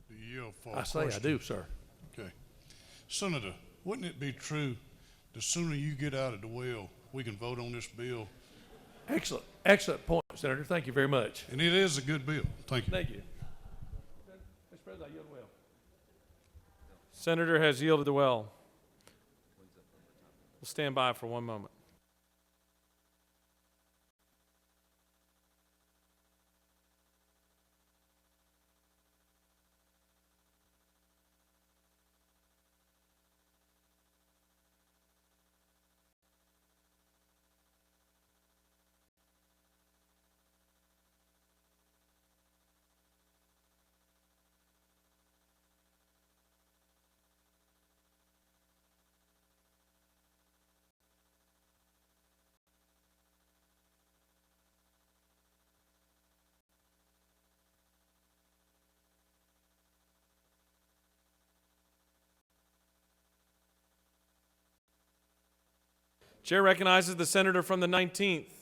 do you yield for I a say question? I do, sir. Okay. Senator, wouldn't it be true the sooner you get out of the well, we can vote on this bill? Excellent. Excellent point, Senator. Thank you very much. And it is a good bill. Thank you. Thank you. Mr. President, I yield well. Senator has yielded well. We'll stand by for one moment. Chair recognizes the senator from the 19th.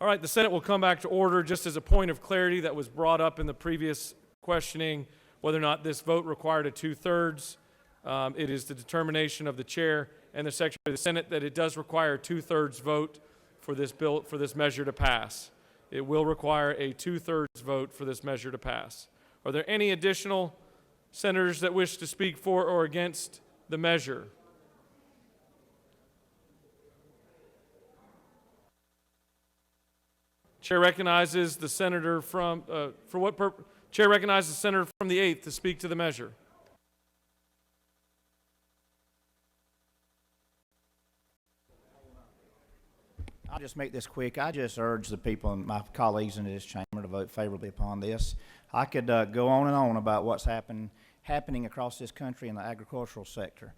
All right, the Senate will come back to order. Just as a point of clarity that was brought up in the previous questioning, whether or not this vote required a 2/3. It is the determination of the chair and the Secretary of the Senate that it does require a 2/3 vote for this bill, for this measure to pass. It will require a 2/3 vote for this measure to pass. Are there any additional senators that wish to speak for or against the measure? Chair recognizes the senator from, Chair recognizes the senator from the 8th to speak to the measure. I'll just make this quick. I just urge the people and my colleagues in this chamber to vote favorably upon this. I could go on and on about what's happening across this country in the agricultural sector,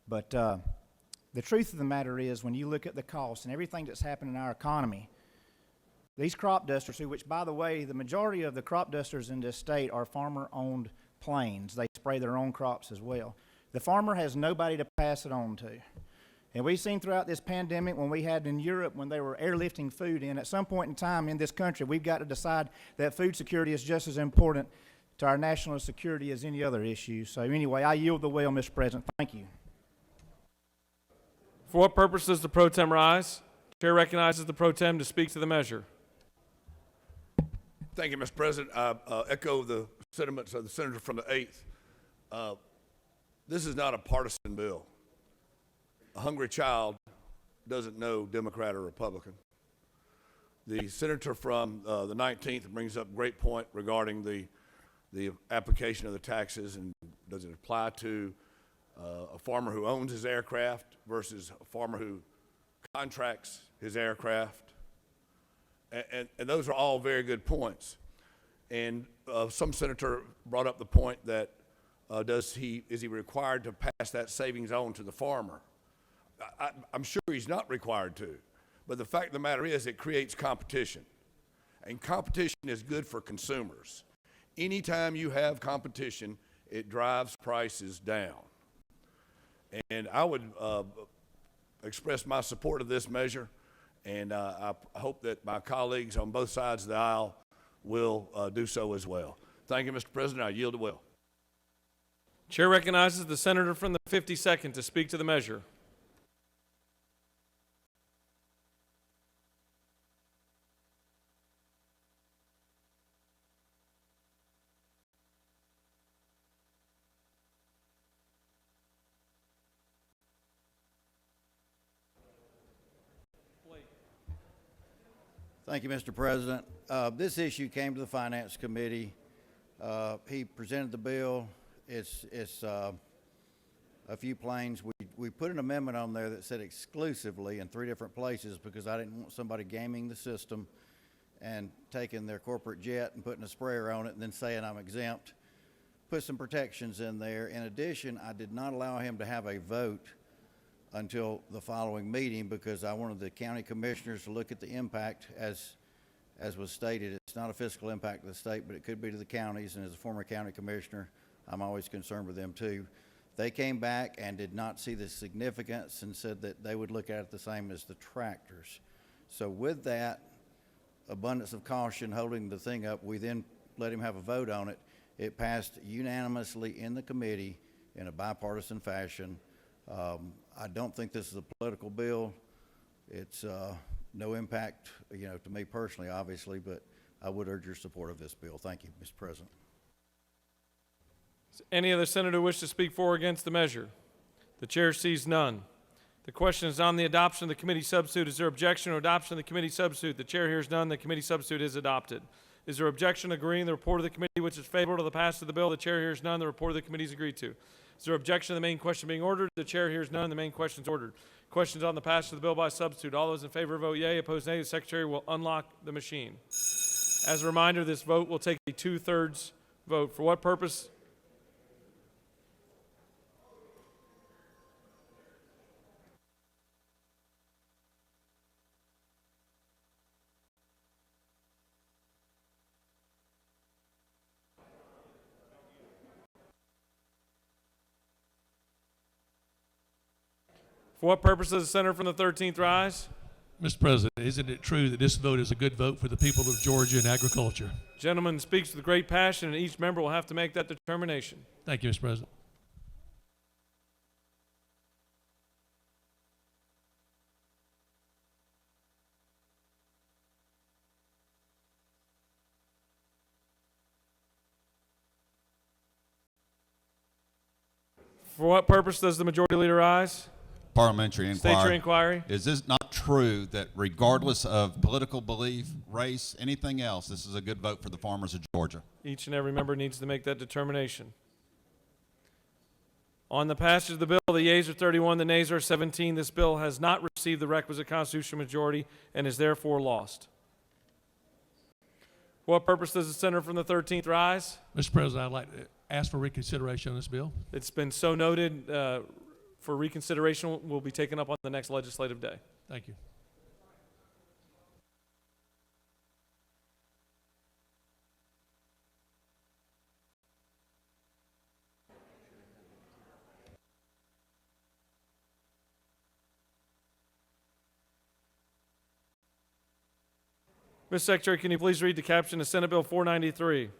but the truth of the matter is, when you look at the costs and everything that's happened in our economy, these crop dusters, which, by the way, the majority of the crop dusters in this state are farmer-owned planes. They spray their own crops as well. The farmer has nobody to pass it on to. And we've seen throughout this pandemic, when we had in Europe, when they were airlifting food in, at some point in time in this country, we've got to decide that food security is just as important to our national security as any other issue. So anyway, I yield the will, Mr. President. Thank you. For what purpose does the pro tem rise? Chair recognizes the pro tem to speak to the measure. Thank you, Mr. President. I echo the sentiments of the senator from the 8th. This is not a partisan bill. A hungry child doesn't know Democrat or Republican. The senator from the 19th brings up a great point regarding the application of the taxes, and does it apply to a farmer who owns his aircraft versus a farmer who contracts his aircraft. And those are all very good points. And some senator brought up the point that is he required to pass that savings on to the farmer? I'm sure he's not required to, but the fact of the matter is it creates competition, and competition is good for consumers. Anytime you have competition, it drives prices down. And I would express my support of this measure, and I hope that my colleagues on both sides of the aisle will do so as well. Thank you, Mr. President. I yield the will. Chair recognizes the senator from the 52nd to speak to the measure. Thank you, Mr. President. This issue came to the Finance Committee. He presented the bill. It's a few planes. We put an amendment on there that said exclusively in 3 different places because I didn't want somebody gaming the system and taking their corporate jet and putting a sprayer on it and then saying I'm exempt. Put some protections in there. In addition, I did not allow him to have a vote until the following meeting because I wanted the county commissioners to look at the impact as was stated. It's not a fiscal impact to the state, but it could be to the counties, and as a former county commissioner, I'm always concerned with them too. They came back and did not see the significance and said that they would look at it the same as the tractors. So with that abundance of caution holding the thing up, we then let him have a vote on it. It passed unanimously in the committee in a bipartisan fashion. I don't think this is a political bill. It's no impact, to me personally, obviously, but I would urge your support of this bill. Thank you, Mr. President. Does any other senator wish to speak for or against the measure? The chair sees none. The question is on the adoption of the committee substitute. Is there objection to adoption of the committee substitute? The chair hears none. The committee substitute is adopted. Is there objection to agreeing the report of the committee which is favorable to the passage of the bill? The chair hears none. The report of the committee is agreed to. Is there objection to the main question being ordered? The chair hears none. The main question is ordered. Questions on the passage of the bill by substitute. All those in favor vote yea. Opposed nay. The secretary will unlock the machine. As a reminder, this vote will take a 2/3 vote. For what purpose? For what purpose does the senator from the 13th rise? Mr. President, isn't it true that this vote is a good vote for the people of Georgia and agriculture? Gentleman speaks with great passion, and each member will have to make that determination. Thank you, Mr. President. For what purpose does the majority leader rise? Parliamentary inquiry. State your inquiry. Is this not true that regardless of political belief, race, anything else, this is a good vote for the farmers of Georgia? Each and every member needs to make that determination. On the passage of the bill, the yeas are 31, the nays are 17. This bill has not received the requisite constitutional majority and is therefore lost. For what purpose does the senator from the 13th rise? Mr. President, I'd like to ask for reconsideration on this bill. It's been so noted. For reconsideration will be taken up on the next legislative day. Thank you. Mr. Secretary, can you please read the caption of Senate Bill 493?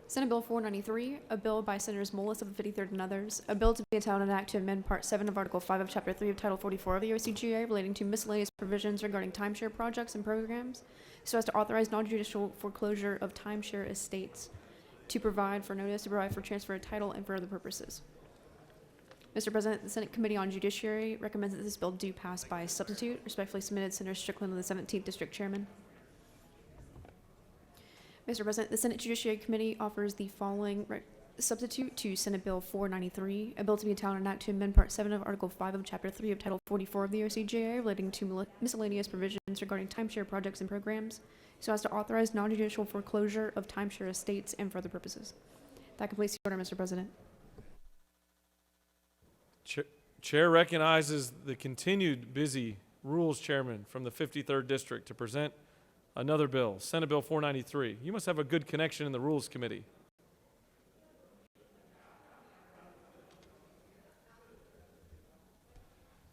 Senate Bill 493, a bill by Senators Mullis of the 53rd and others, a bill to be entitled an act to amend Part 7 of Article 5 of Chapter 3 of Title 44 of the OCGA relating to miscellaneous provisions regarding timeshare projects and programs, so as to authorize non-judicial foreclosure of timeshare estates, to provide for notice, to provide for transfer of title, and for other purposes. Mr. President, the Senate Committee on Judiciary recommends that this bill do pass by substitute. Respectfully submitted, Senator Strickland of the 17th District Chairman. Mr. President, the Senate Judiciary Committee offers the following substitute to Senate Bill 493, a bill to be entitled an act to amend Part 7 of Article 5 of Chapter 3 of Title 44 of the OCGA relating to miscellaneous provisions regarding timeshare projects and programs, so as to authorize non-judicial foreclosure of timeshare estates and for other purposes. That completes the order, Mr. President. Chair recognizes the continued busy Rules Chairman from the 53rd District to present another bill, Senate Bill 493. You must have a good connection in the Rules Committee.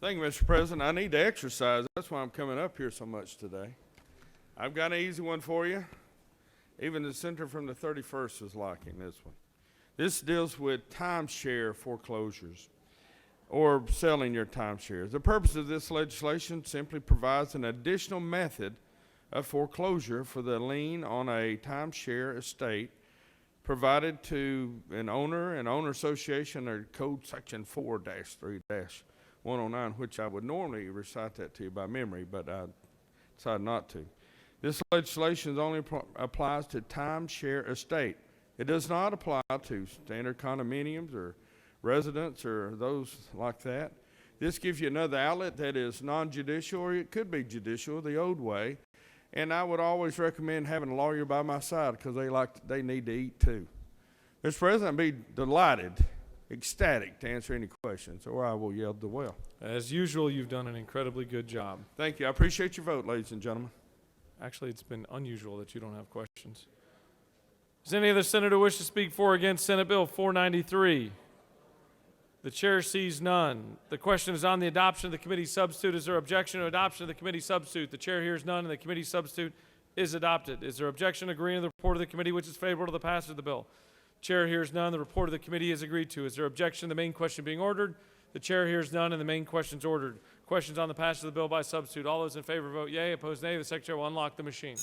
Thank you, Mr. President. I need to exercise. That's why I'm coming up here so much today. I've got an easy one for you. Even the senator from the 31st is liking this one. This deals with timeshare foreclosures or selling your timeshares. The purpose of this legislation simply provides an additional method of foreclosure for the lien on a timeshare estate provided to an owner association or code section 4-3-109, which I would normally recite that to you by memory, but I decided not to. This legislation only applies to timeshare estate. It does not apply to standard condominiums or residents or those like that. This gives you another outlet that is non-judicial, or it could be judicial the old way. And I would always recommend having a lawyer by my side because they need to eat too. Mr. President, I'd be delighted, ecstatic to answer any questions, or I will yield the well. As usual, you've done an incredibly good job. Thank you. I appreciate your vote, ladies and gentlemen. Actually, it's been unusual that you don't have questions. Does any other senator wish to speak for or against Senate Bill 493? The chair sees none. The question is on the adoption of the committee substitute. Is there objection to adoption of the committee substitute? The chair hears none, and the committee substitute is adopted. Is there objection to agreeing to the report of the committee which is favorable to the passage of the bill? Chair hears none. The report of the committee is agreed to. Is there objection to the main question being ordered? The chair hears none, and the main question is ordered. Questions on the passage of the bill by substitute. All those in favor vote yea. Opposed, nay. The secretary will unlock the machine.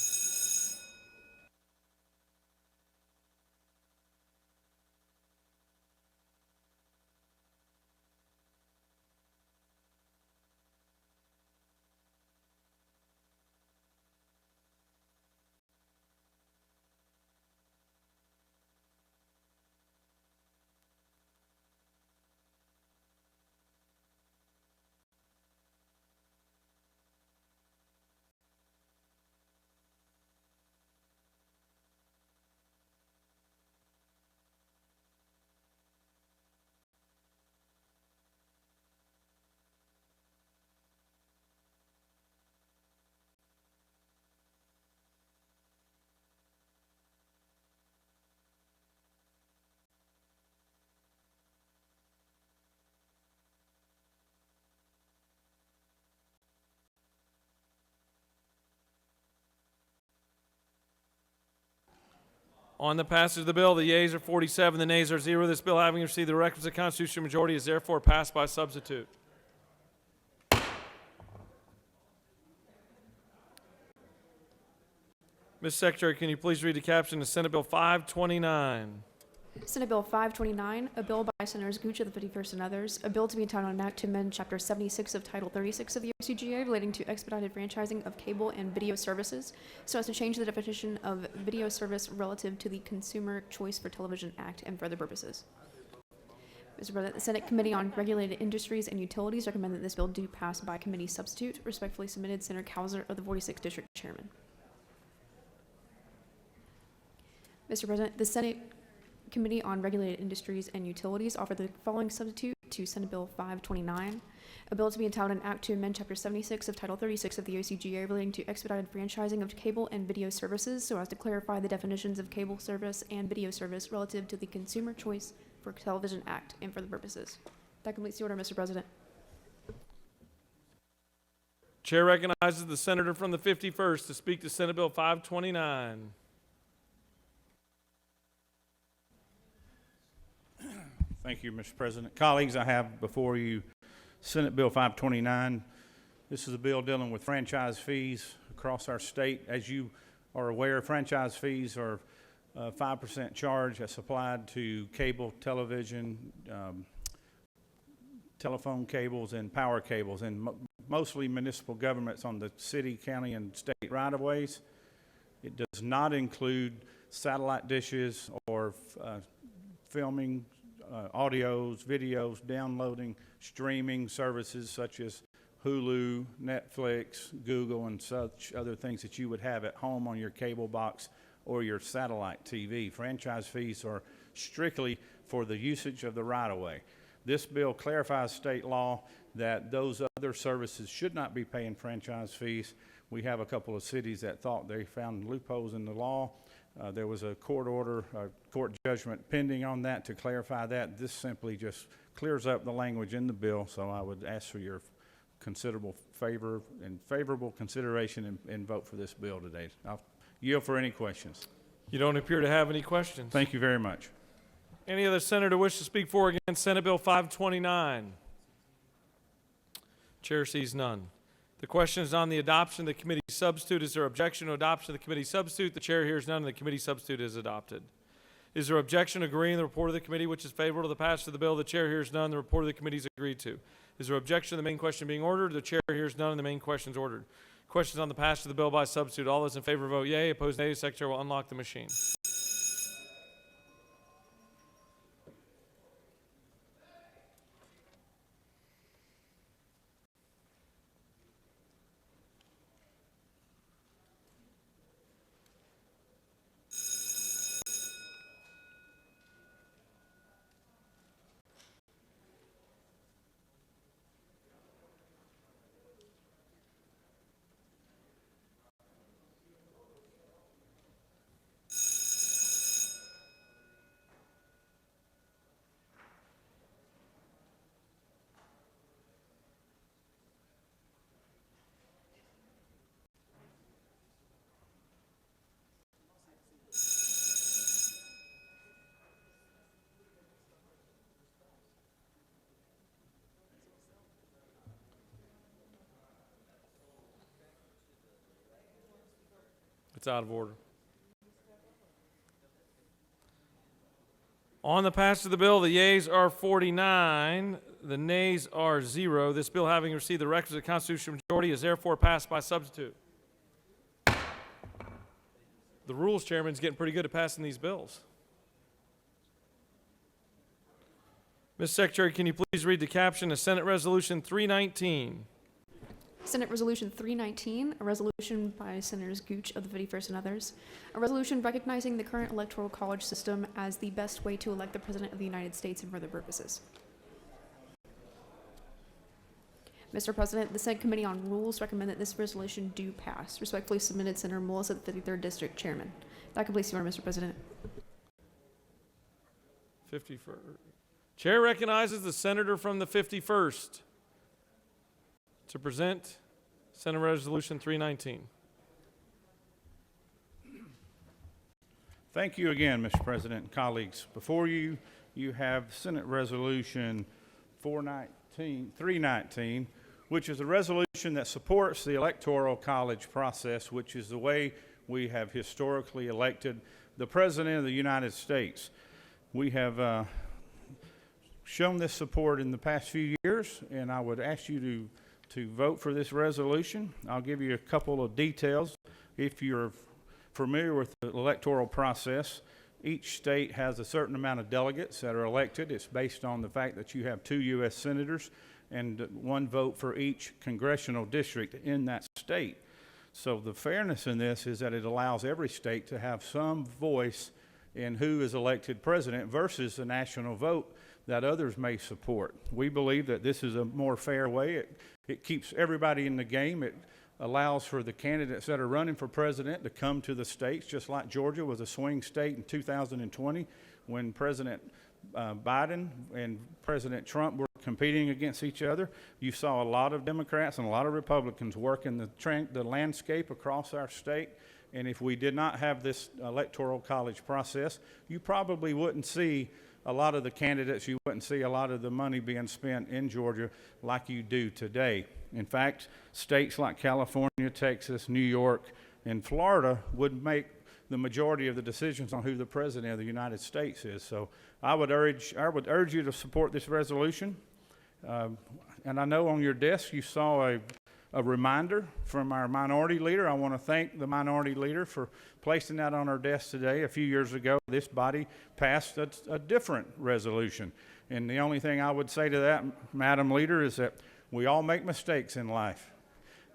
On the passage of the bill, the yeas are 47, the nays are 0. This bill, having received the requisite constitutional majority, is therefore passed by substitute. Ms. Secretary, can you please read the caption to Senate Bill 529? Senate Bill 529, a bill by Senators Gooch of the 51st and others, a bill to be entitled an act to amend Chapter 76 of Title 36 of the OCGA relating to expedited franchising of cable and video services, so as to change the definition of video service relative to the Consumer Choice for Television Act and for other purposes. Mr. President, the Senate Committee on Regulated Industries and Utilities recommend that this bill do pass by committee substitute. Respectfully submitted, Senator Kauser of the 46th District Chairman. Mr. President, the Senate Committee on Regulated Industries and Utilities offer the following substitute to Senate Bill 529, a bill to be entitled an act to amend Chapter 76 of Title 36 of the OCGA relating to expedited franchising of cable and video services so as to clarify the definitions of cable service and video service relative to the Consumer Choice for Television Act and for the purposes. That completes the order, Mr. President. Chair recognizes the senator from the 51st to speak to Senate Bill 529. Thank you, Mr. President. Colleagues, I have before you Senate Bill 529. This is a bill dealing with franchise fees across our state. As you are aware, franchise fees are a 5% charge that's applied to cable, television, telephone cables, and power cables, and mostly municipal governments on the city, county, and state right-of-ways. It does not include satellite dishes or filming, audios, videos, downloading, streaming services such as Hulu, Netflix, Google, and such other things that you would have at home on your cable box or your satellite TV. Franchise fees are strictly for the usage of the right-of-way. This bill clarifies state law that those other services should not be paying franchise fees. We have a couple of cities that thought they found loopholes in the law. There was a court order, a court judgment pending on that to clarify that. This simply just clears up the language in the bill, so I would ask for your considerable favor and favorable consideration and vote for this bill today. I'll yield for any questions. You don't appear to have any questions. Thank you very much. Any other senator wish to speak for or against Senate Bill 529? Chair sees none. The question is on the adoption of the committee substitute. Is there objection to adoption of the committee substitute? The chair hears none, and the committee substitute is adopted. Is there objection to agreeing the report of the committee, which is favorable to the passage of the bill? The chair hears none. The report of the committee is agreed to. Is there objection to the main question being ordered? The chair hears none, and the main question is ordered. Questions on the passage of the bill by substitute. All those in favor vote yea. Opposed nay. The secretary will unlock the machine. It's out of order. On the passage of the bill, the yeas are 49, the nays are 0. This bill, having received the requisite constitutional majority, is therefore passed by substitute. The rules chairman is getting pretty good at passing these bills. Ms. Secretary, can you please read the caption of Senate Resolution 319? Senate Resolution 319, a resolution by Senators Gooch of the 51st and others, a resolution recognizing the current electoral college system as the best way to elect the President of the United States and for other purposes. Mr. President, the Senate Committee on Rules recommend that this resolution do pass. Respectfully submitted, Senator Melissa, the 53rd District Chairman. That completes the order, Mr. President. 51st. Chair recognizes the senator from the 51st to present Senate Resolution 319. Thank you again, Mr. President and colleagues. Before you, you have Senate Resolution 319, which is a resolution that supports the Electoral College process, which is the way we have historically elected the President of the United States. We have shown this support in the past few years, and I would ask you to vote for this resolution. I'll give you a couple of details. If you're familiar with the electoral process, each state has a certain amount of delegates that are elected. It's based on the fact that you have 2 U.S. senators and 1 vote for each congressional district in that state. So the fairness in this is that it allows every state to have some voice in who is elected president versus the national vote that others may support. We believe that this is a more fair way. It keeps everybody in the game. It allows for the candidates that are running for president to come to the states, just like Georgia was a swing state in 2020 when President Biden and President Trump were competing against each other. You saw a lot of Democrats and a lot of Republicans working the landscape across our state. And if we did not have this electoral college process, you probably wouldn't see a lot of the candidates, you wouldn't see a lot of the money being spent in Georgia like you do today. In fact, states like California, Texas, New York, and Florida would make the majority of the decisions on who the president of the United States is. So I would urge you to support this resolution. And I know on your desk you saw a reminder from our minority leader. I want to thank the minority leader for placing that on our desk today. A few years ago, this body passed a different resolution. And the only thing I would say to that, Madam Leader, is that we all make mistakes in life.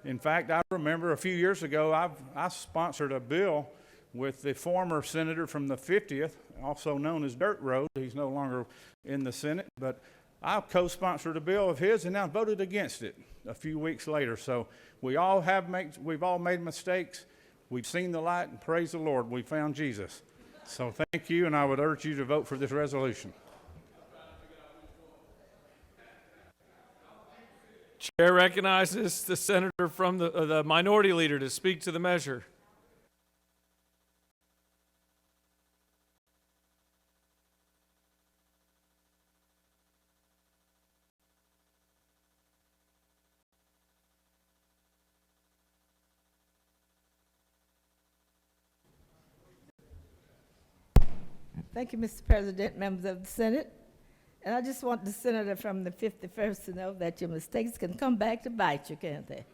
In fact, I remember a few years ago, I sponsored a bill with the former senator from the 50th, also known as Dirt Road. He's no longer in the Senate, but I co-sponsored a bill of his and I voted against it a few weeks later. So we've all made mistakes. We've seen the light, and praise the Lord, we found Jesus. So thank you, and I would urge you to vote for this resolution. Chair recognizes the senator from the minority leader to speak to the measure. Thank you, Mr. President, members of the Senate. And I just want the senator from the 51st to know that your mistakes can come back to bite you, can't they?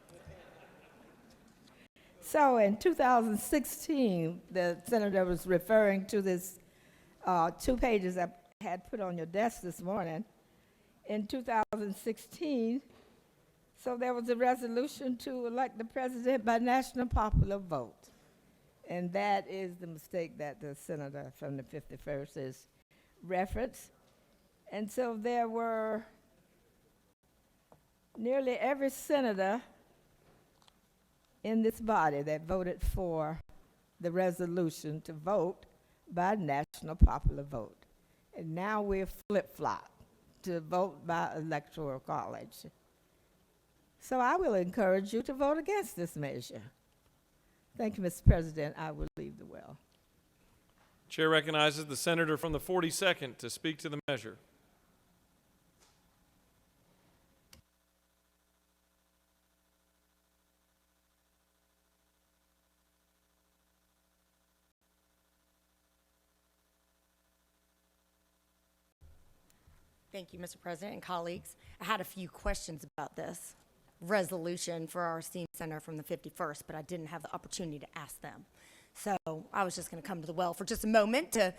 So in 2016, the senator was referring to this 2 pages I had put on your desk this morning. In 2016, so there was a resolution to elect the president by national popular vote. And that is the mistake that the senator from the 51st is referenced. And so there were nearly every senator in this body that voted for the resolution to vote by national popular vote. And now we're flip-flop to vote by electoral college. So I will encourage you to vote against this measure. Thank you, Mr. President. I will leave the well. Chair recognizes the senator from the 42nd to speak to the measure. Thank you, Mr. President and colleagues. I had a few questions about this resolution for our esteemed senator from the 51st, but I didn't have the opportunity to ask them. So I was just going to come to the well for just a moment to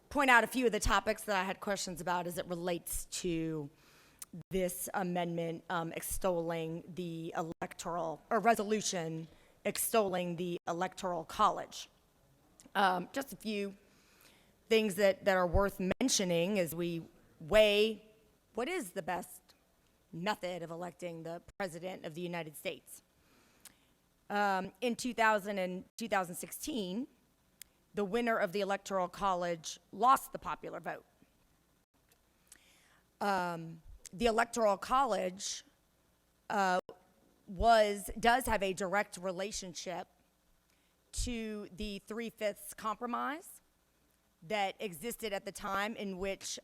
point out a few of the topics that I had questions about as it relates to this amendment extolling the electoral, or resolution extolling the electoral college. Just a few things that are worth mentioning as we weigh what is the best method of electing the President of the United States. In 2000 and 2016, the winner of the Electoral College lost the popular vote. The Electoral College does have a direct relationship to the 3/5 compromise that existed at the time, in which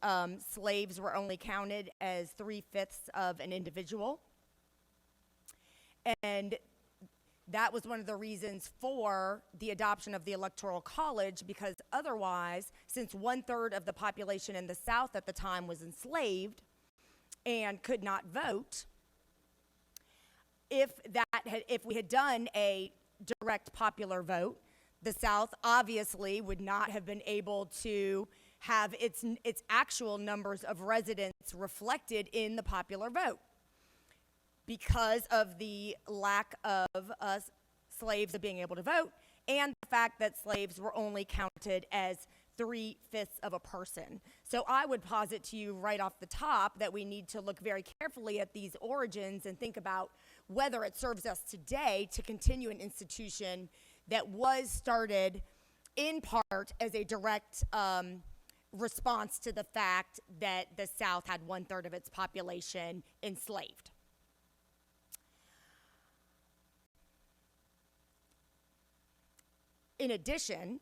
slaves were only counted as 3/5 of an individual. And that was one of the reasons for the adoption of the Electoral College, because otherwise, since 1/3 of the population in the South at the time was enslaved and could not vote, if we had done a direct popular vote, the South obviously would not have been able to have its actual numbers of residents reflected in the popular vote, because of the lack of slaves being able to vote, and the fact that slaves were only counted as 3/5 of a person. So I would posit to you right off the top that we need to look very carefully at these origins and think about whether it serves us today to continue an institution that was started in part as a direct response to the fact that the South had 1/3 of its population enslaved. In addition,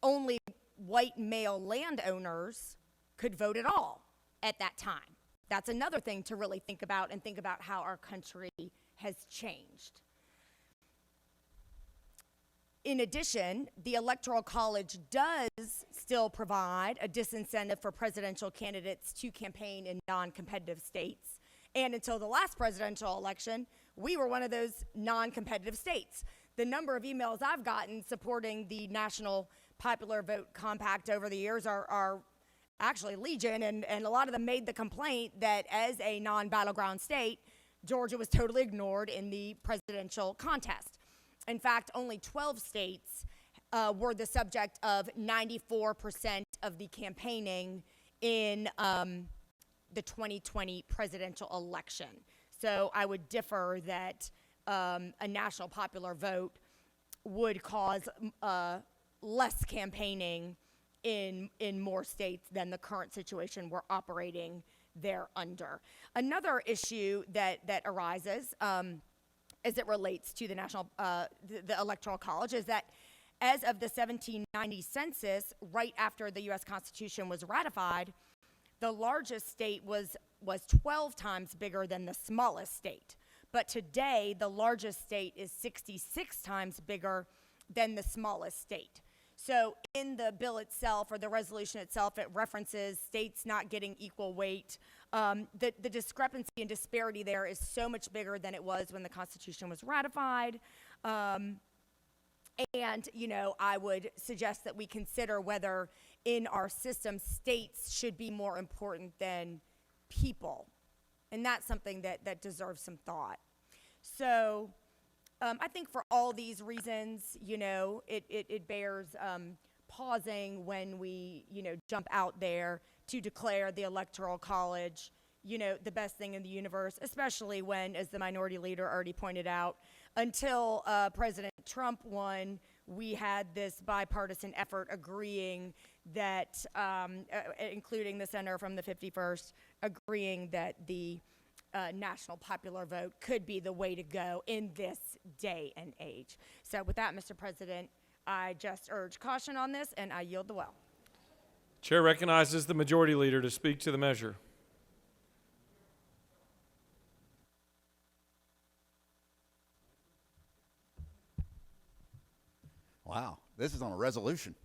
only white male landowners could vote at all at that time. That's another thing to really think about, and think about how our country has changed. In addition, the Electoral College does still provide a disincentive for presidential candidates to campaign in non-competitive states. And until the last presidential election, we were one of those non-competitive states. The number of emails I've gotten supporting the National Popular Vote Compact over the years are actually legion, and a lot of them made the complaint that as a non-battleground state, Georgia was totally ignored in the presidential contest. In fact, only 12 states were the subject of 94% of the campaigning in the 2020 presidential election. So I would differ that a national popular vote would cause less campaigning in more states than the current situation we're operating there under. Another issue that arises as it relates to the the Electoral College is that as of the 1790 census, right after the U.S. Constitution was ratified, the largest state was 12 times bigger than the smallest state. But today, the largest state is 66 times bigger than the smallest state. So in the bill itself, or the resolution itself, it references states not getting equal weight. The discrepancy and disparity there is so much bigger than it was when the Constitution was ratified. And, I would suggest that we consider whether in our system states should be more important than people. And that's something that deserves some thought. So I think for all these reasons, it bears pausing when we, jump out there to declare the Electoral College, the best thing in the universe, especially when, as the minority leader already pointed out, until President Trump won, we had this bipartisan effort agreeing that, including the senator from the 51st, agreeing that the national popular vote could be the way to go in this day and age. So with that, Mr. President, I just urge caution on this, and I yield the well. Chair recognizes the majority leader to speak to the measure. Wow, this is on a resolution.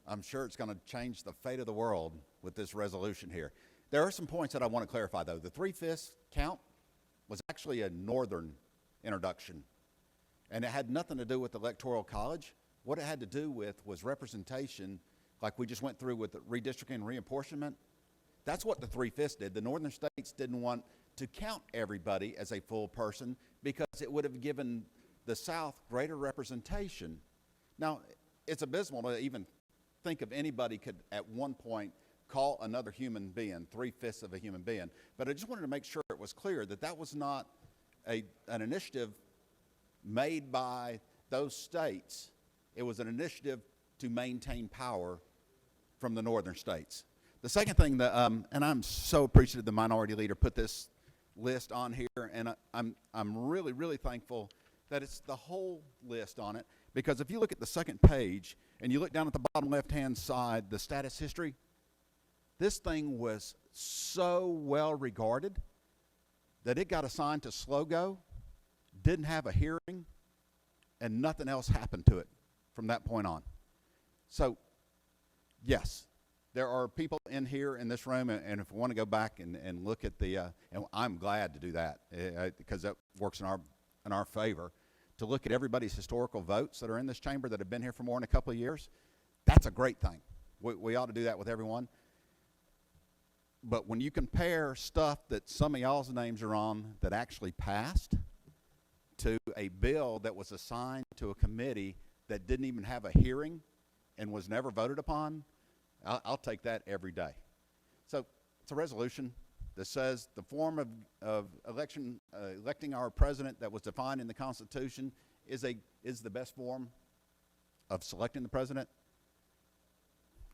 I'm sure it's going to change the fate of the world with this resolution here. There are some points that I want to clarify, though. The 3/5 count was actually a northern introduction, and it had nothing to do with the Electoral College. What it had to do with was representation, like we just went through with the redistricting and reapportionment. That's what the 3/5 did. The northern states didn't want to count everybody as a full person because it would have given the South greater representation. Now, it's abysmal to even think of anybody could at one point call another human being 3/5 of a human being. But I just wanted to make sure it was clear that that was not an initiative made by those states. It was an initiative to maintain power from the northern states. The second thing that, and I'm so appreciative the minority leader put this list on here, and I'm really, really thankful that it's the whole list on it, Because if you look at the second page and you look down at the bottom left-hand side, the status history, this thing was so well regarded that it got assigned to SLOGO, didn't have a hearing, and nothing else happened to it from that point on. So, yes, there are people in here in this room, and if we want to go back and look at the, and I'm glad to do that because that works in our favor, to look at everybody's historical votes that are in this chamber that have been here for more than a couple of years. That's a great thing. We ought to do that with everyone. But when you compare stuff that some of y'all's names are on that actually passed to a bill that was assigned to a committee that didn't even have a hearing and was never voted upon, I'll take that every day. So it's a resolution that says the form of electing our president that was defined in the Constitution is the best form of selecting the president.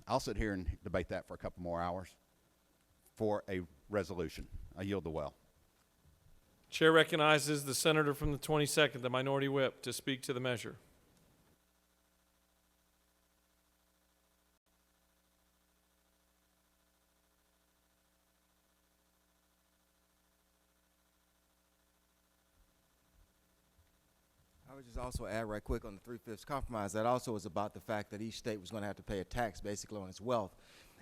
I'll sit here and debate that for a couple more hours for a resolution. I yield the well. Chair recognizes the senator from the 22nd, the minority whip, to speak to the measure. I would just also add right quick on the 3/5 compromise, that also was about the fact that each state was going to have to pay a tax basically on its wealth.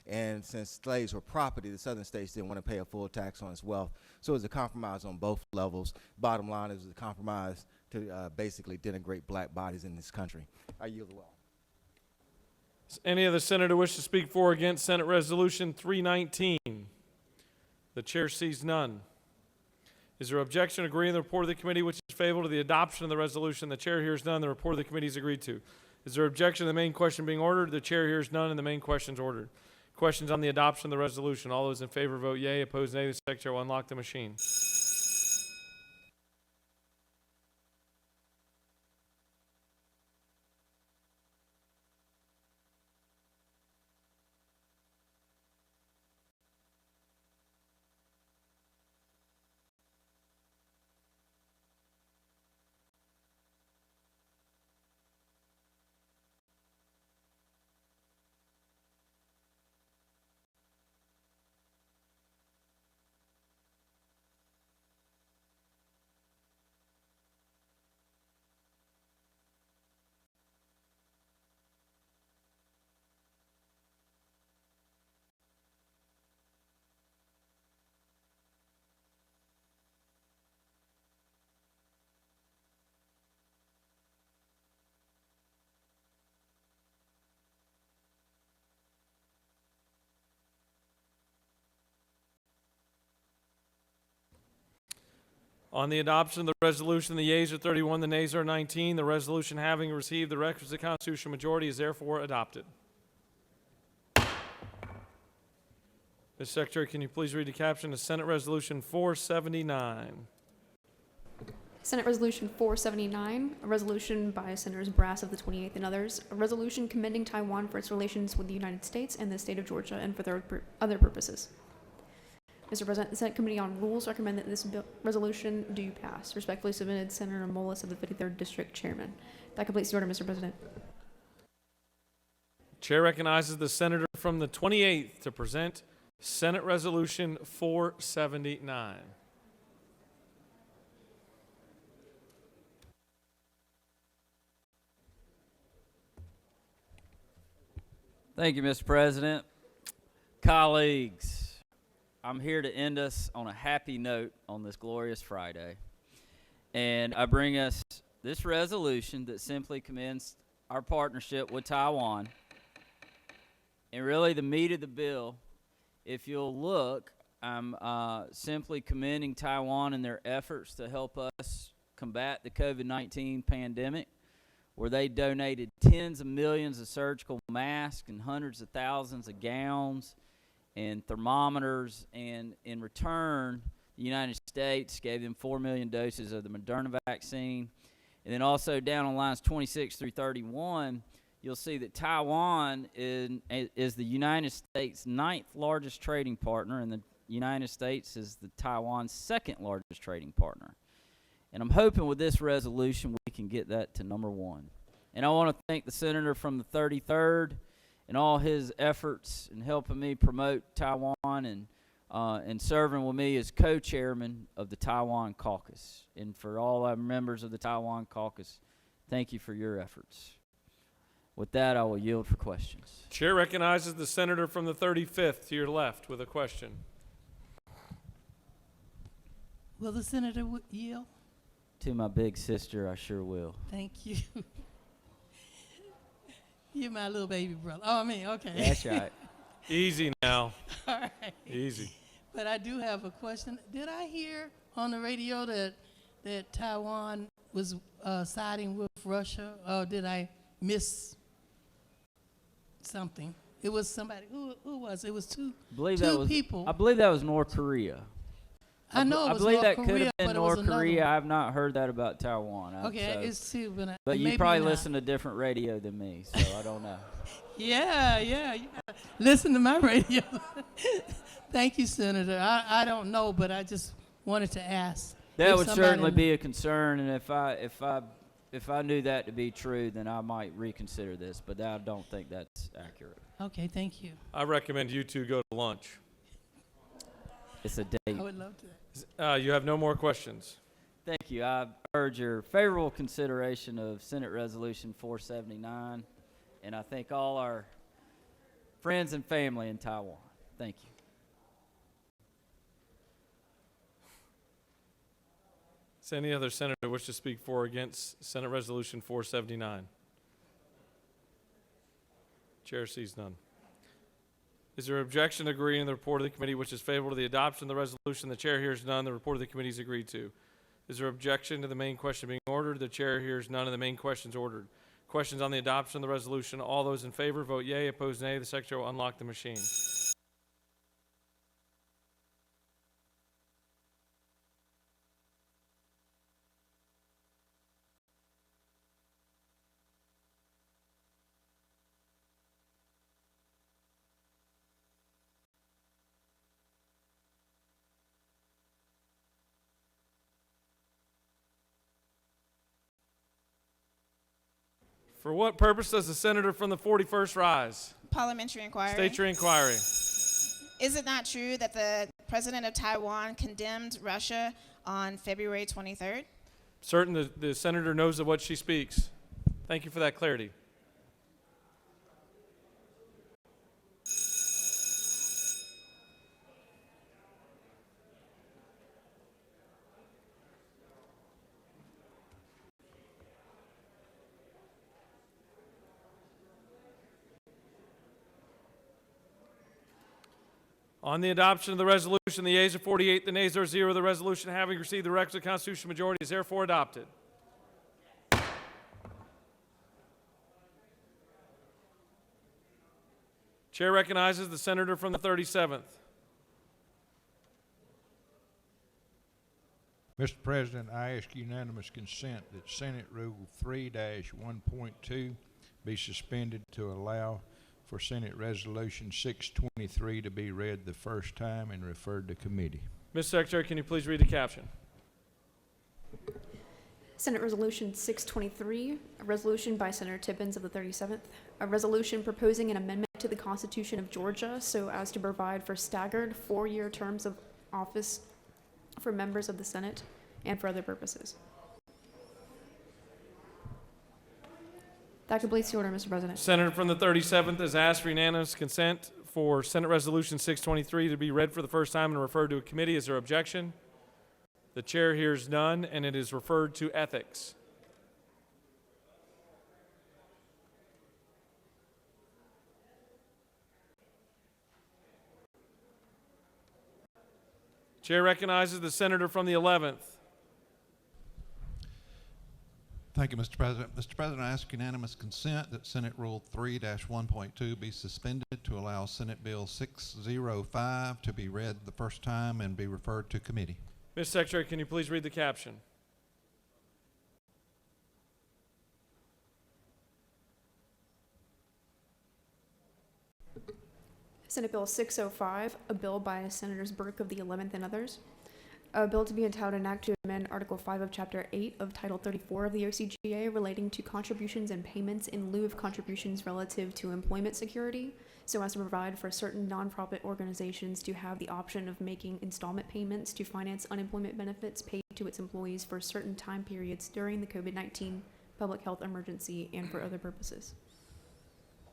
And since slaves were property, the southern states didn't want to pay a full tax on its wealth. So it was a compromise on both levels. Bottom line, it was a compromise to basically denigrate black bodies in this country. I yield the well. Does any other senator wish to speak for or against Senate Resolution 319? The chair sees none. Is there objection to agreeing to the report of the committee which is favorable to the adoption of the resolution? The chair hears none. The report of the committee is agreed to. Is there objection to the main question being ordered? The chair hears none, and the main question is ordered. Questions on the adoption of the resolution. All those in favor vote yea. Opposed, nay. The secretary will unlock the machine. On the adoption of the resolution, the yeas are 31, the nays are 19. The resolution, having received the requisite constitutional majority, is therefore adopted. Ms. Secretary, can you please read the caption of Senate Resolution 479? Senate Resolution 479, a resolution by Senators Brass of the 28th and others, a resolution commending Taiwan for its relations with the United States and the state of Georgia and for other purposes. Mr. President, the Senate Committee on Rules recommend that this resolution do pass. Respectfully submitted, Senator Mullis of the 53rd District Chairman. That completes the order, Mr. President. Chair recognizes the senator from the 28th to present Senate Resolution 479. Thank you, Mr. President. Colleagues, I'm here to end us on a happy note on this glorious Friday. And I bring us this resolution that simply commends our partnership with Taiwan. And really the meat of the bill, if you'll look, I'm simply commending Taiwan in their efforts to help us combat the COVID-19 pandemic, where they donated tens of millions of surgical masks and hundreds of thousands of gowns and thermometers, and in return, the United States gave them 4 million doses of the Moderna vaccine. And then also down on lines 26 through 31, you'll see that Taiwan is the United States' 9th largest trading partner, and the United States is the Taiwan's 2nd largest trading partner. And I'm hoping with this resolution we can get that to number 1. And I want to thank the senator from the 33rd and all his efforts in helping me promote Taiwan and serving with me as co-chairman of the Taiwan Caucus. And for all our members of the Taiwan Caucus, thank you for your efforts. With that, I will yield for questions. Chair recognizes the senator from the 35th to your left with a question. Will the senator yield? To my big sister, I sure will. Thank you. You're my little baby brother. Oh, I mean, okay. That's right. Easy now. All right. Easy. But I do have a question. Did I hear on the radio that Taiwan was siding with Russia, or did I miss something? It was somebody. Who was it? It was two people. I believe that was North Korea. I know it was I believe North that Korea, could have but been it was North another Korea. one. I have not heard that about Taiwan. Okay, so. it's two, But you maybe probably not. listen to different radio than me, so I don't know. Yeah, you gotta listen to my radio. Thank you, Senator. I don't know, but I just wanted to ask. That would certainly be a concern, and if I knew that to be true, then I might reconsider this, but I don't think that's accurate. Okay, thank you. I recommend you two go to lunch. It's a date. I would love to. You have no more questions. Thank you. I urge your favorable consideration of Senate Resolution 479, and I thank all our friends and family in Taiwan. Thank you. Does any other senator wish to speak for or against Senate Resolution 479? Chair sees none. Is there objection to agreeing to the report of the committee which is favorable to the adoption of the resolution? The chair hears none. The report of the committee is agreed to. Is there objection to the main question being ordered? The chair hears none and the main question is ordered. Questions on the adoption of the resolution. All those in favor vote yea. Opposed nay. The secretary will unlock the machine. For what purpose does the senator from the 41st rise? Parliamentary inquiry. State your inquiry. Is it not true that the president of Taiwan condemned Russia on February 23rd? Certain the senator knows of what she speaks. Thank you for that clarity. On the adoption of the resolution, the yeas are 48, the nays are 0. The resolution, having received the requisite constitutional majority, is therefore adopted. Chair recognizes the senator from the 37th. Mr. President, I ask unanimous consent that Senate Rule 3-1.2 be suspended to allow for Senate Resolution 623 to be read the first time and referred to committee. Ms. Secretary, can you please read the caption? Senate Resolution 623, a resolution by Senator Tippins of the 37th, a resolution proposing an amendment to the Constitution of Georgia so as to provide for staggered 4-year terms of office for members of the Senate and for other purposes. That completes the order, Mr. President. Senator from the 37th has asked for unanimous consent for Senate Resolution 623 to be read for the first time and referred to a committee. Is there objection? The chair hears none, and it is referred to ethics. Chair recognizes the senator from the 11th. Thank you, Mr. President. Mr. President, I ask unanimous consent that Senate Rule 3-1.2 be suspended to allow Senate Bill 605 to be read the first time and be referred to committee. Ms. Secretary, can you please read the caption? Senate Bill 605, a bill by Senators Burke of the 11th and others, A bill to be entitled an act to amend Article 5 of Chapter 8 of Title 34 of the OCGA relating to contributions and payments in lieu of contributions relative to employment security, so as to provide for certain nonprofit organizations to have the option of making installment payments to finance unemployment benefits paid to its employees for certain time periods during the COVID-19 public health emergency and for other purposes.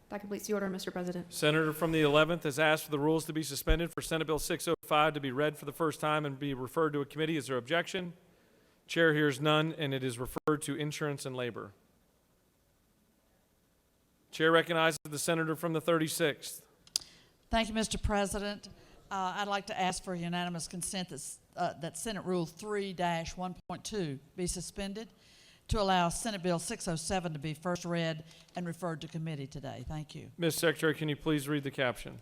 That completes the order, Mr. President. Senator from the 11th has asked for the rules to be suspended for Senate Bill 605 to be read for the first time and be referred to a committee. Is there objection? Chair hears none, and it is referred to Insurance and Labor. Chair recognizes the senator from the 36th. Thank you, Mr. President. I'd like to ask for unanimous consent that Senate Rule 3-1.2 be suspended to allow Senate Bill 607 to be first read and referred to committee today. Thank you. Ms. Secretary, can you please read the caption?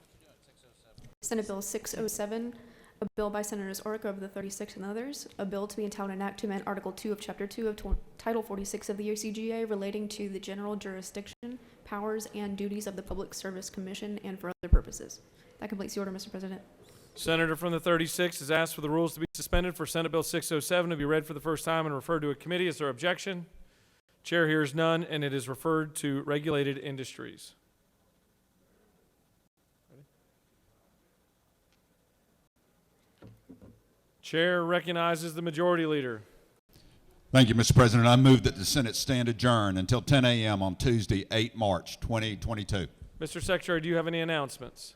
Senate Bill 607, a bill by Senators Orrick of the 36th and others, a bill to be entitled an act to amend Article 2 of Chapter 2 of Title 46 of the OCGA relating to the general jurisdiction, powers, and duties of the Public Service Commission and for other purposes. That completes the order, Mr. President. Senator from the 36th has asked for the rules to be suspended for Senate Bill 607 to be read for the first time and referred to a committee. Is there objection? Chair hears none, and it is referred to Regulated Industries. Chair recognizes the Majority Leader. Thank you, Mr. President. I move that the Senate stand adjourned until 10 a.m. on Tuesday, 8 March 2022. Mr. Secretary, do you have any announcements?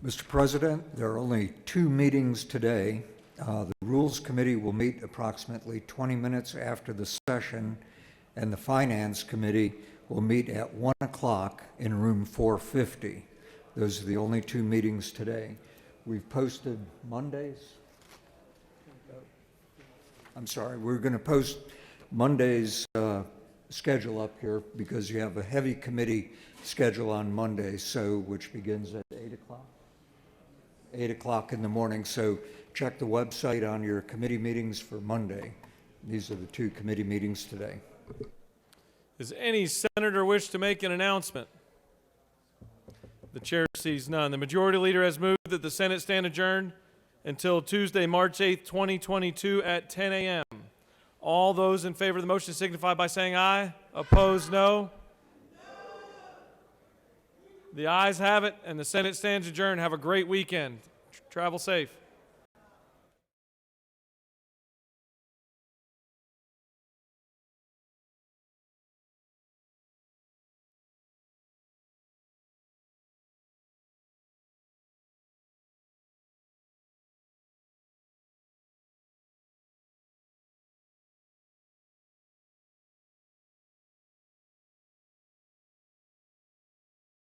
Mr. President, there are only 2 meetings today. The Rules Committee will meet approximately 20 minutes after the session, and the Finance Committee will meet at 1 o'clock in room 450. Those are the only 2 meetings today. We've posted Mondays. I'm sorry, we're going to post Monday's schedule up here because you have a heavy committee schedule on Monday, which begins at 8 o'clock. 8 o'clock in the morning, so check the website on your committee meetings for Monday. These are the 2 committee meetings today. Does any senator wish to make an announcement? The chair sees none. The Majority Leader has moved that the Senate stand adjourned until Tuesday, March 8th, 2022 at 10 a.m. All those in favor of the motion signify by saying aye. Opposed, no. The ayes have it, and the Senate stands adjourned. Have a great weekend. Travel safe.